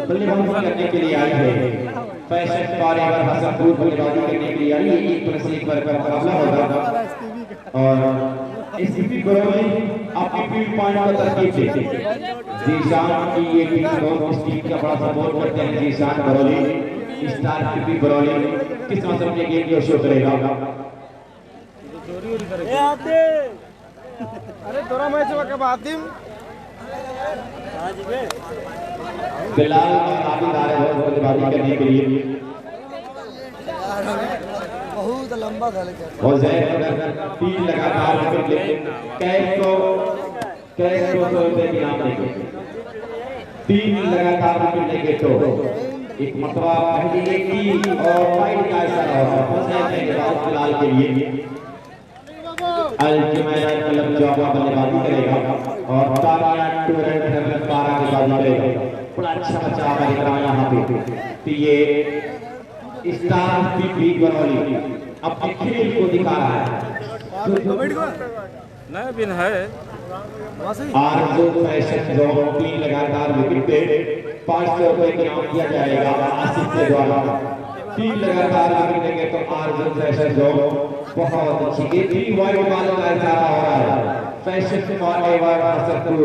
बल्लेबाजी करने के लिए आई है। फैशन फॉरएवर हसनपुर बल्लेबाजी करने के लिए आई है। एक पर एक पर मुकाबला होगा और इसकी बरौली अपनी फील्ड पॉइंट पर तरकीब से जीशान की ये टीम लोग इस टीम का बड़ा सपोर्ट करते हैं। जीशान बरौली स्टार की बरौली किस मौसम में गेम को शो करेगा। अरे तोरा मैच के बाद फिलहाल काबिल आ रहे हैं बल्लेबाजी करने के लिए। बहुत लंबा था लेकिन और जैन 3 लगातार विकेट लेके कैश सौ रुपए की नाम लेके 3 लगातार विकेट लेके तो एक मतवा पहली एक की और वाइड का इशारा होगा के बाद फिलहाल के लिए अल-जुमैरा कलम जवाब बल्लेबाजी करेगा और तारिया टूरेंट हेवन पारा बल्लेबाजी करेगा। बड़ा अच्छा बचाव है यहाँ पे। तो ये स्टार पीपी बरौली अपने खेल को दिखा रहा है। नया बिन है आरजू फैशन जोन 3 लगातार विकेट पे 500 रुपए का इनाम दिया जाएगा आसिफ के द्वारा। 3 लगातार विकेट लेंगे तो आरजू फैशन जोन बहुत अच्छी ये 3 वाइड वाले का इशारा हो रहा है। फैशन फॉर एवर हसनपुर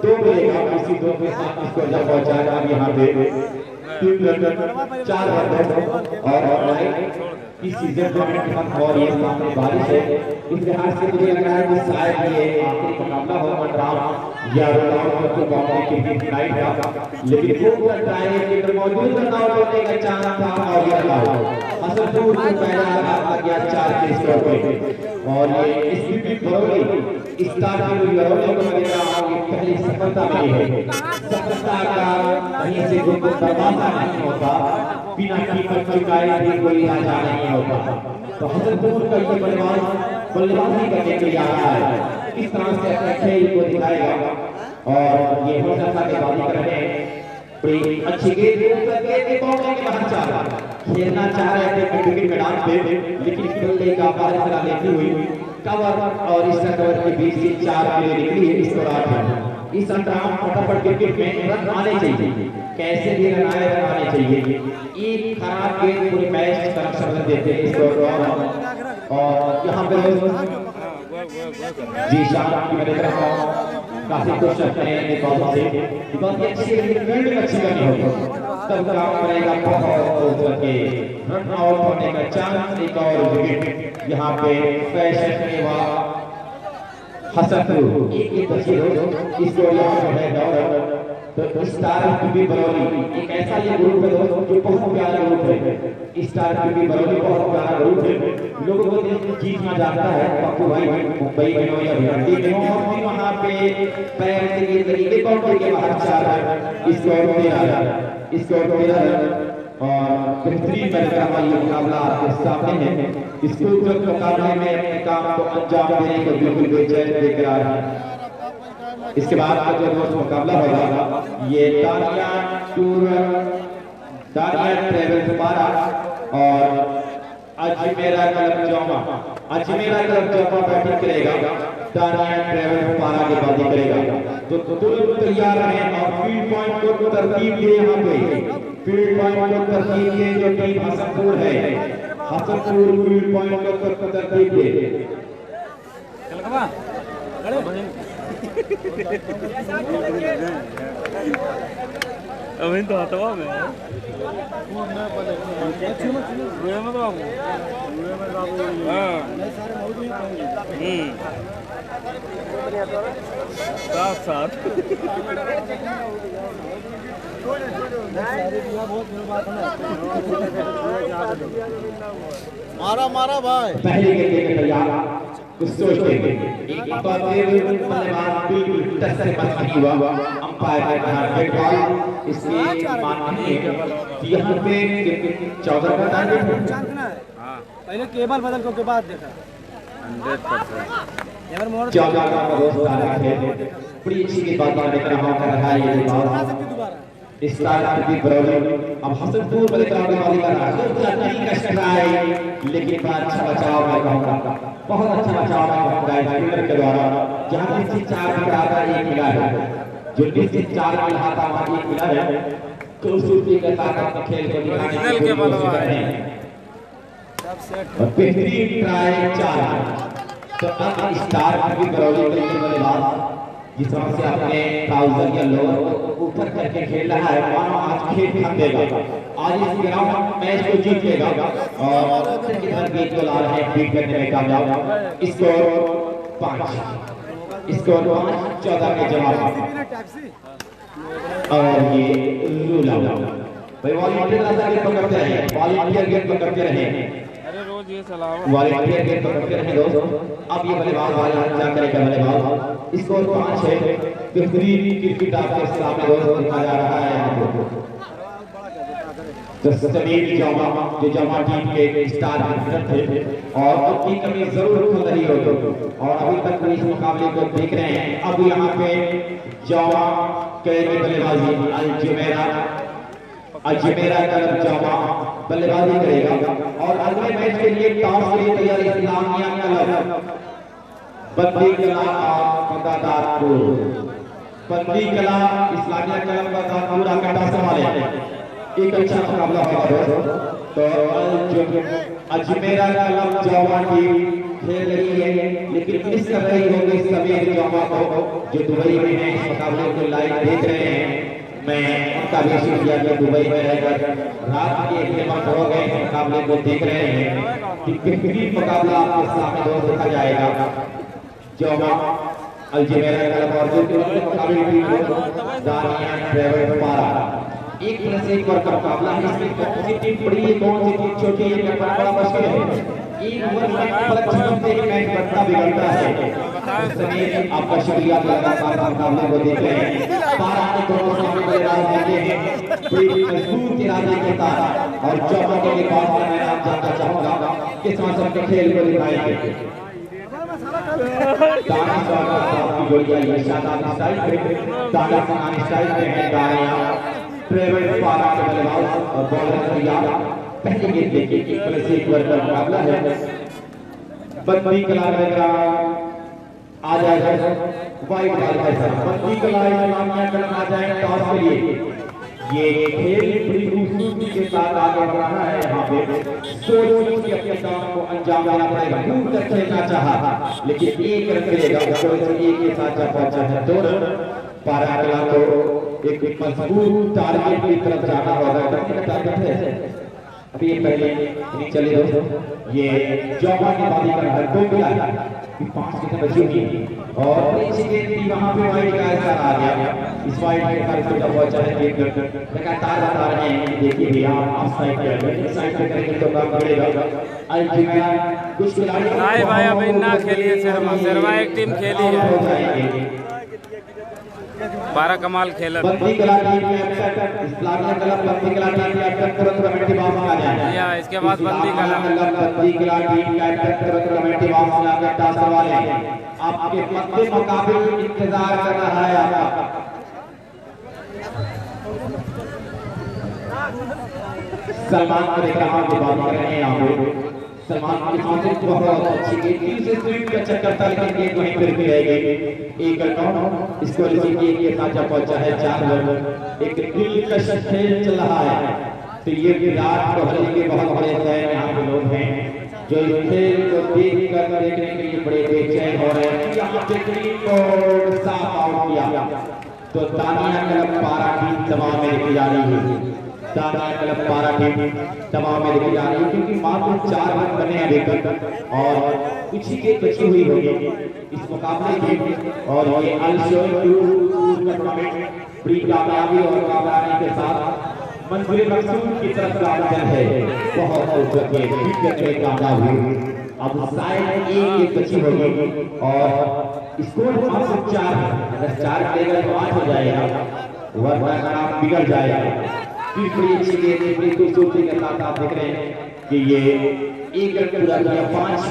2 मिलेगा किसी 2 के साथ इसको जब पहुंचाएगा यहाँ पे 3 रन 4 रन और लाइक इस सीजन में और ये सामने बारिश है। इस लिहाज से मुझे लग रहा है कि शायद ये आखिरी मुकाबला हो मंडराव या रोलाउट को बाउंड्री की नाइट का, लेकिन वो लगता है कि मौजूद रनआउट होने का चांस था और ये रनआउट हसनपुर को पहला लगा गया 4 के स्कोर पे। और ये एसपीपी बरौली स्टार की बरौली को लग रहा है कि पहली सफलता मिली है। सफलता का कहीं से कोई दरवाजा नहीं होता, बिना कीपर चुकाए भी कोई राजा नहीं होता। तो हसनपुर का ये बल्लेबाजी करने के लिए आ रहा है, इस तरह से अपने खेल को दिखाएगा और ये हो सकता है बाजी कर रहे हैं बड़ी अच्छी गेंद के बाउंड्री के बाहर जा रहा खेलना चाह रहे थे क्रिकेट मैदान पे, लेकिन बल्ले का फासला लेती हुई कवर और इस कवर के बीच से 4 प्ले निकली है। इस दौरान इस अंतराल फटाफट क्रिकेट में रन आने चाहिए, कैसे भी रन आने चाहिए। एक खराब गेंद पूरे मैच का संबंध देते हैं इस दौरान। और यहाँ पे जी शाम की मेरे तरफ काफी खुश हैं निकालों से, बिकॉज़ ये अच्छी फील्डिंग अच्छी करनी होगी तब काम करेगा बहुत करके रन आउट होने का चांस। एक और विकेट यहाँ पे फैशन एवा हसनपुर एक बची हो इसको यहाँ पे है दौड़। तो स्टार पीपी बरौली एक ऐसा ये ग्रुप है दोस्तों जो बहुत प्यारा ग्रुप है। स्टार पीपी बरौली बहुत प्यारा ग्रुप है, लोगों को जीतना जाता है। पप्पू भाई मुंबई में हो या भिवंडी में हो, वहाँ पे पैर से ये तरीके बाउंड्री के बाहर 4 रन स्कोर 13 रन और बेहतरीन मैदान ये मुकाबला आपके सामने है। स्कूल के मुकाबले में अपने काम को अंजाम देने को बिल्कुल बेचैन देकर आ रहे हैं। इसके बाद आज जो दोस्त मुकाबला होगा ये तारिया ट्रेवल्स पारा और अजमेरा क्लब जौमा बैटिंग करेगा। तारिया ट्रेवल्स पारा के बाजी करेगा तो तुरंत तैयार रहें और फील्ड पॉइंट को तरतीब दे। यहाँ पे फील्ड पॉइंट को तरतीब दे जो टीम हसनपुर है, हसनपुर फील्ड पॉइंट को तरतीब दे। अभी तो हटवा में साथ मारा भाई पहले के तैयार कुछ सोचते हैं एक बार बल्लेबाज बिल्कुल टच से बच नहीं हुआ, अंपायर ने कहा गेट बॉल इसके माननी है कि यहाँ पे 14 का टारगेट है। पहले केबल बदल को के बाद देखा 100%। 14 का दोस्त आ रहा है, बड़ी अच्छी की बात देख रहा हूँ कर रहा है ये बात इस तरह की बरौली अब हसनपुर वाले वाली का राजनीति का स्ट्राइक, लेकिन बड़ा अच्छा बचाव मैं कहूँगा, बहुत अच्छा बचाव मैं कहूँगा फील्डर के द्वारा। जहाँ से 4 मिला था 1 मिला है, जो से 4 मिला था वहाँ 1 मिला है, तो सूर्य के साथ अपने खेल को दिखाने की कोशिश कर रहे हैं। बेहतरीन ट्राई 4 तो अब स्टार की बरौली के बल्लेबाज जिस तरह से अपने ट्राउजर या लोअर को ऊपर करके खेल रहा है, मानो आज खेल खत्म देगा, आज इस ग्राउंड मैच को जीत लेगा और किधर गेट को ला रहे हैं बीट करने में कामयाब। स्कोर 5 14 के जवाब और ये रूल आउट। भाई वॉलंटियर गेट पकड़ते रहे, वॉलंटियर गेट पकड़ते रहे, अरे रोज ये चलाओ वॉलंटियर गेट पकड़ते रहे दोस्तों। अब ये बल्लेबाज वाला क्या करेगा बल्लेबाज। स्कोर 5 है। बेहतरीन क्रिकेट आपके सामने दोस्तों दिखा जा रहा है यहाँ पे। तो समीर जौमा जो जौमा टीम के स्टार क्रिकेटर थे और उनकी कमी जरूर खुल रही हो और अभी तक इस मुकाबले को देख रहे हैं। अब यहाँ पे जौमा के बल्लेबाजी अजमेरा क्लब जौमा बल्लेबाजी करेगा और अगले मैच के लिए टॉस के लिए तैयार इस्लामिया क्लब बंदी कला और बंदादारपुर। बंदी कला इस्लामिया क्लब बंदादारपुर आकर टॉस संभाले। एक अच्छा मुकाबला होगा दोस्तों। तो अजमेरा क्लब जौमा टीम खेल रही है लेकिन मिस कर रही होगी समीर जौमा को जो दुबई में है। इस मुकाबले को लाइव देख रहे हैं। मैं उनका भी शुक्रिया कि दुबई में रहकर रात के 1 वक्त हो गए मुकाबले को देख रहे हैं कि बेहतरीन मुकाबला आपके सामने दोस्त देखा जाएगा। जौमा अजमेरा क्लब और मुकाबले टीम दानिया ट्रेवल पारा 1+1 वर्ग का मुकाबला है। इसमें कौन सी टीम बड़ी है कौन सी टीम छोटी है ये बड़ा मुश्किल है। एक ओवर में फर्क से मैच बनता बिगड़ता है। समीर आपका शुक्रिया लगातार मुकाबले को देख रहे हैं। पारा के दोनों सामने बल्लेबाज देखे हैं बड़ी मजबूत इरादे के साथ और जौमा के पास मैं आप जानना चाहूंगा किस मौसम के खेल को दिखाएंगे। दाना साहब की जोड़ियां ये शानदार स्टाइल पे दाना साहब स्टाइल पे है। दानिया ट्रेवल पारा के बल्लेबाज और बॉलर तैयार। पहले गेंद देखिए 1+1 वर्ग का मुकाबला है। बंदी कला का आ जाएगा वाइट बॉल के साथ। बंदी कला इस्लामिया क्लब आ जाए टॉस के लिए। ये खेल बड़ी खूबसूरती के साथ आगे बढ़ रहा है। यहाँ पे सोच के अपने काम को अंजाम देना पड़ेगा। दूर तक खेलना चाहा लेकिन एक रन मिलेगा। एक के साथ जब पहुंचा है 2 रन। पारा कला को एक मजबूत टारगेट की तरफ जाना होगा। टारगेट है अभी पहले नहीं चले दोस्तों। ये जौमा की बाजी कर रहा है 2 मिला 5 कितने बची हुई और नीचे गेंद भी वहां पे वाइड का असर आ गया। इस वाइड के पर जो पहुंचा है गेंद लगातार बता रहे हैं कि देखिए भैया आप साइड पे साइड पे करेंगे तो काम करेगा। अल्टीमेट कुछ खिलाड़ी भाई अभी ना खेलिए शर्मा एक टीम खेली है। पारा कमाल खेला। बंदी कला टीम के अक्सर इस्लामिया क्लब बंदी कला टीम के अक्सर तुरंत कमेटी वापस आ जाए। या इसके बाद बंदी कला बंदी कला टीम के अक्सर तुरंत कमेटी वापस आकर टॉस वाले आपके मध्य मुकाबले इंतजार कर रहा है आपका। सलमान को देख रहा की बात कर रहे हैं यहाँ पे। सलमान की कॉन्सेप्ट बहुत अच्छी गेंद से स्विंग का चक्कर था लेकिन गेंद वहीं पर भी रह गई। एक रन इसको रिसीव के साथ जब पहुंचा है 4 रन। एक दिलकश खेल चल रहा है। तो ये विराट कोहली के बहुत बड़े फैन यहाँ पे लोग हैं जो इस खेल को देखकर देखने के लिए बड़े बेचैन हो रहे हैं। यहाँ पे क्लीन बोल्ड साफ आउट किया तो दानिया क्लब पारा टीम दबाव में लेके जा रही है। दानिया क्लब पारा टीम दबाव में लेके जा रही है क्योंकि मात्र 4 रन बने हैं अभी तक और कुछ ही गेंद बची हुई होगी इस मुकाबले की। और ये टूर्नामेंट बड़ी कामयाबी और कामयाबी के साथ मंजिल मकसूद की तरफ गामजन है। बहुत कामयाब हुई। अब शायद एक बची होगी और स्कोर 4 है। अगर 4 करेगा तो 8 हो जाएगा वरना आप बिगड़ जाएगा। बड़ी अच्छी गेंद बड़ी खूबसूरती के साथ आप देख रहे हैं कि ये 1 रन पूरा किया 5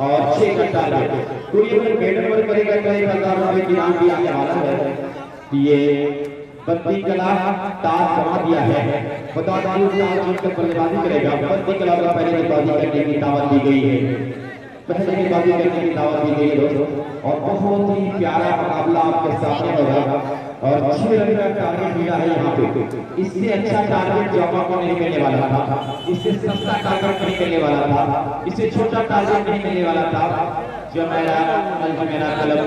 और 6 का टारगेट। तो ये बैटर पर करेगा 1000 रुपए की इनाम भी आने वाला है। ये बंदी कला टास जमा दिया है। बता दूं टास बल्लेबाजी करेगा। बंदी कला का पहले गेंदबाजी करने की दावत दी गई है। पहले गेंदबाजी करने की दावत दी गई है दोस्तों और बहुत ही प्यारा मुकाबला आपके सामने होगा और 6 रन का टारगेट मिला है यहाँ पे। इससे अच्छा टारगेट जौमा को नहीं मिलने वाला था। इससे सस्ता टारगेट नहीं मिलने वाला था। इससे छोटा टारगेट नहीं मिलने वाला था। जो मेरा क्लब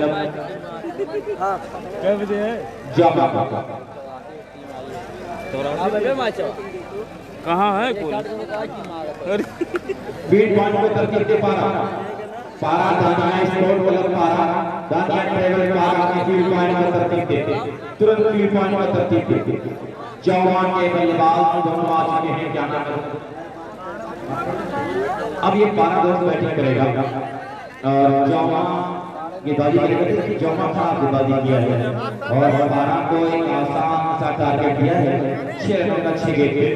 क्या बजे है? जामा कहाँ है कुल? फील्ड पॉइंट को तरतीब दे पारा दानिया स्पोर्ट क्लब पारा दानिया ट्रेवल पारा की फील्ड पॉइंट को तरतीब दे तुरंत फील्ड पॉइंट को तरतीब दे जवान के बल्लेबाज दोनों आ चुके हैं। क्या नाम है? अब ये पारा दोस्त बैटिंग करेगा और जवान गेंदबाजी करेगा। जवान खराब गेंदबाजी किया है और पारा को एक आसान सा टारगेट दिया है 6 रन का 6 गेंद पे।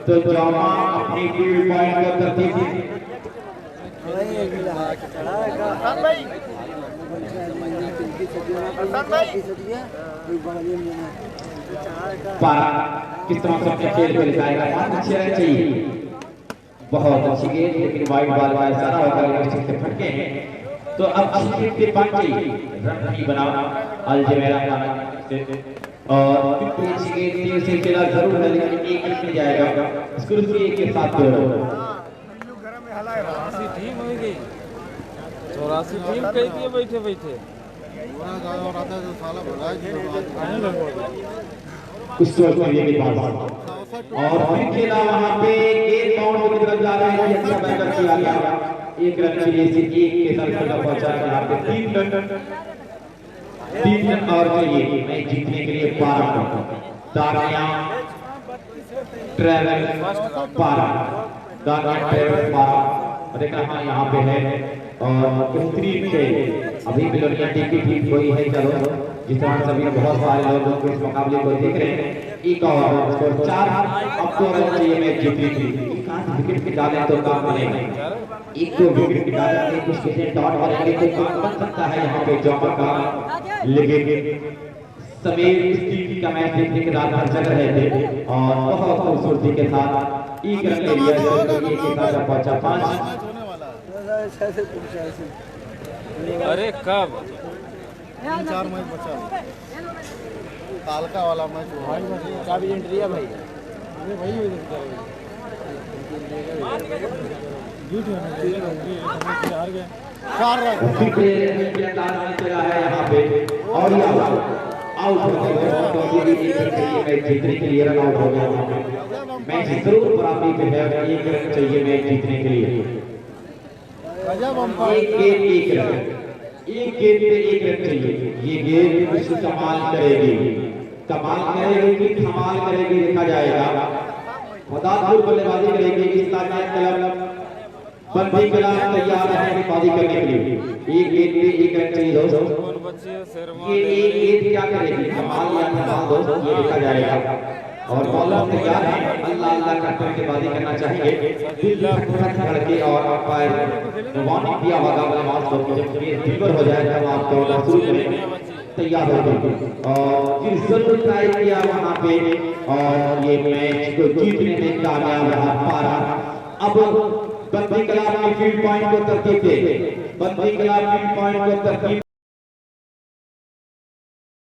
तो जवान अपनी फील्ड पॉइंट को तरतीब दे पारा किस तरह से अपने खेल को दिखाएगा। 5 रन चाहिए, बहुत अच्छी गेंद लेकिन वाइड बॉल का इशारा होकर से फटके हैं। तो अब अच्छी के 5 चाहिए, रन नहीं बना अलजमेरा से और अच्छी गेंद तीर से खेला जरूर है लेकिन एक मिल जाएगा। स्कोर 1 के साथ दो टीम हो गई 84 टीम कह दिए बैठे बैठे कुछ सोच करिए के पास और फिर खेला वहां पे गेंद बाउंड की तरफ जा रहा है। अच्छा बैटर किया गया 1 रन के लिए 1 के साथ खेला पहुंचा है। यहाँ पे 3 रन और चाहिए मैच जीतने के लिए। पारा दानिया ट्रेवल पारा देखा हाँ यहाँ पे है और स्त्री पे अभी बिलोनिया टीम की ठीक हुई है। चलो जिस तरह सभी बहुत सारे लोग इस मुकाबले को देख रहे हैं। एक और स्कोर 4 अब तो रन चाहिए मैच जीतने के लिए। विकेट के डाले तो काम बनेगा। एक तो विकेट के डाले कुछ किसी डॉट करेंगे तो काम बन सकता है यहाँ पे जॉपर का। लेकिन समीर इस टीम का मैच देखने के बाद हर जगह रहते और बहुत खूबसूरती के साथ 1 रन के लिए के साथ पहुंचा 5। अरे कब 3-4 मैच बचा कालका वाला मैच क्या भी एंट्री है भाई हार गए 4 रन चला है यहाँ पे और आउट हो गया जीतने के लिए रन आउट हो गया। मैच जरूर बराबरी पे है। 1 रन चाहिए मैच जीतने के लिए। एक गेंद 1 रन, एक गेंद पे 1 रन चाहिए। ये गेंद कमाल करेगी कि धमाल करेगी देखा जाएगा। मदादपुर बल्लेबाजी करेगी। इस ताकत क्लब बंदी क्लब तैयार है बल्लेबाजी करने के लिए। एक गेंद पे 1 रन चाहिए दोस्तों। ये एक गेंद क्या करेगी धमाल या धमाल दोस्तों ये देखा जाएगा। और बॉलर तैयार है अल्लाह अल्लाह करते हुए बाजी करना चाहिए। दिल धड़के और अंपायर वार्निंग दिया होगा बल्लेबाज को कि जब गेंद डिलीवर हो जाए तब आप दौड़ना शुरू करें तैयार हो गए और फिर जरूर ट्राई किया वहां पे और ये मैच को जीतने में कामयाब रहा पारा। अब बंदी क्लब की फील्ड पॉइंट को तरतीब दे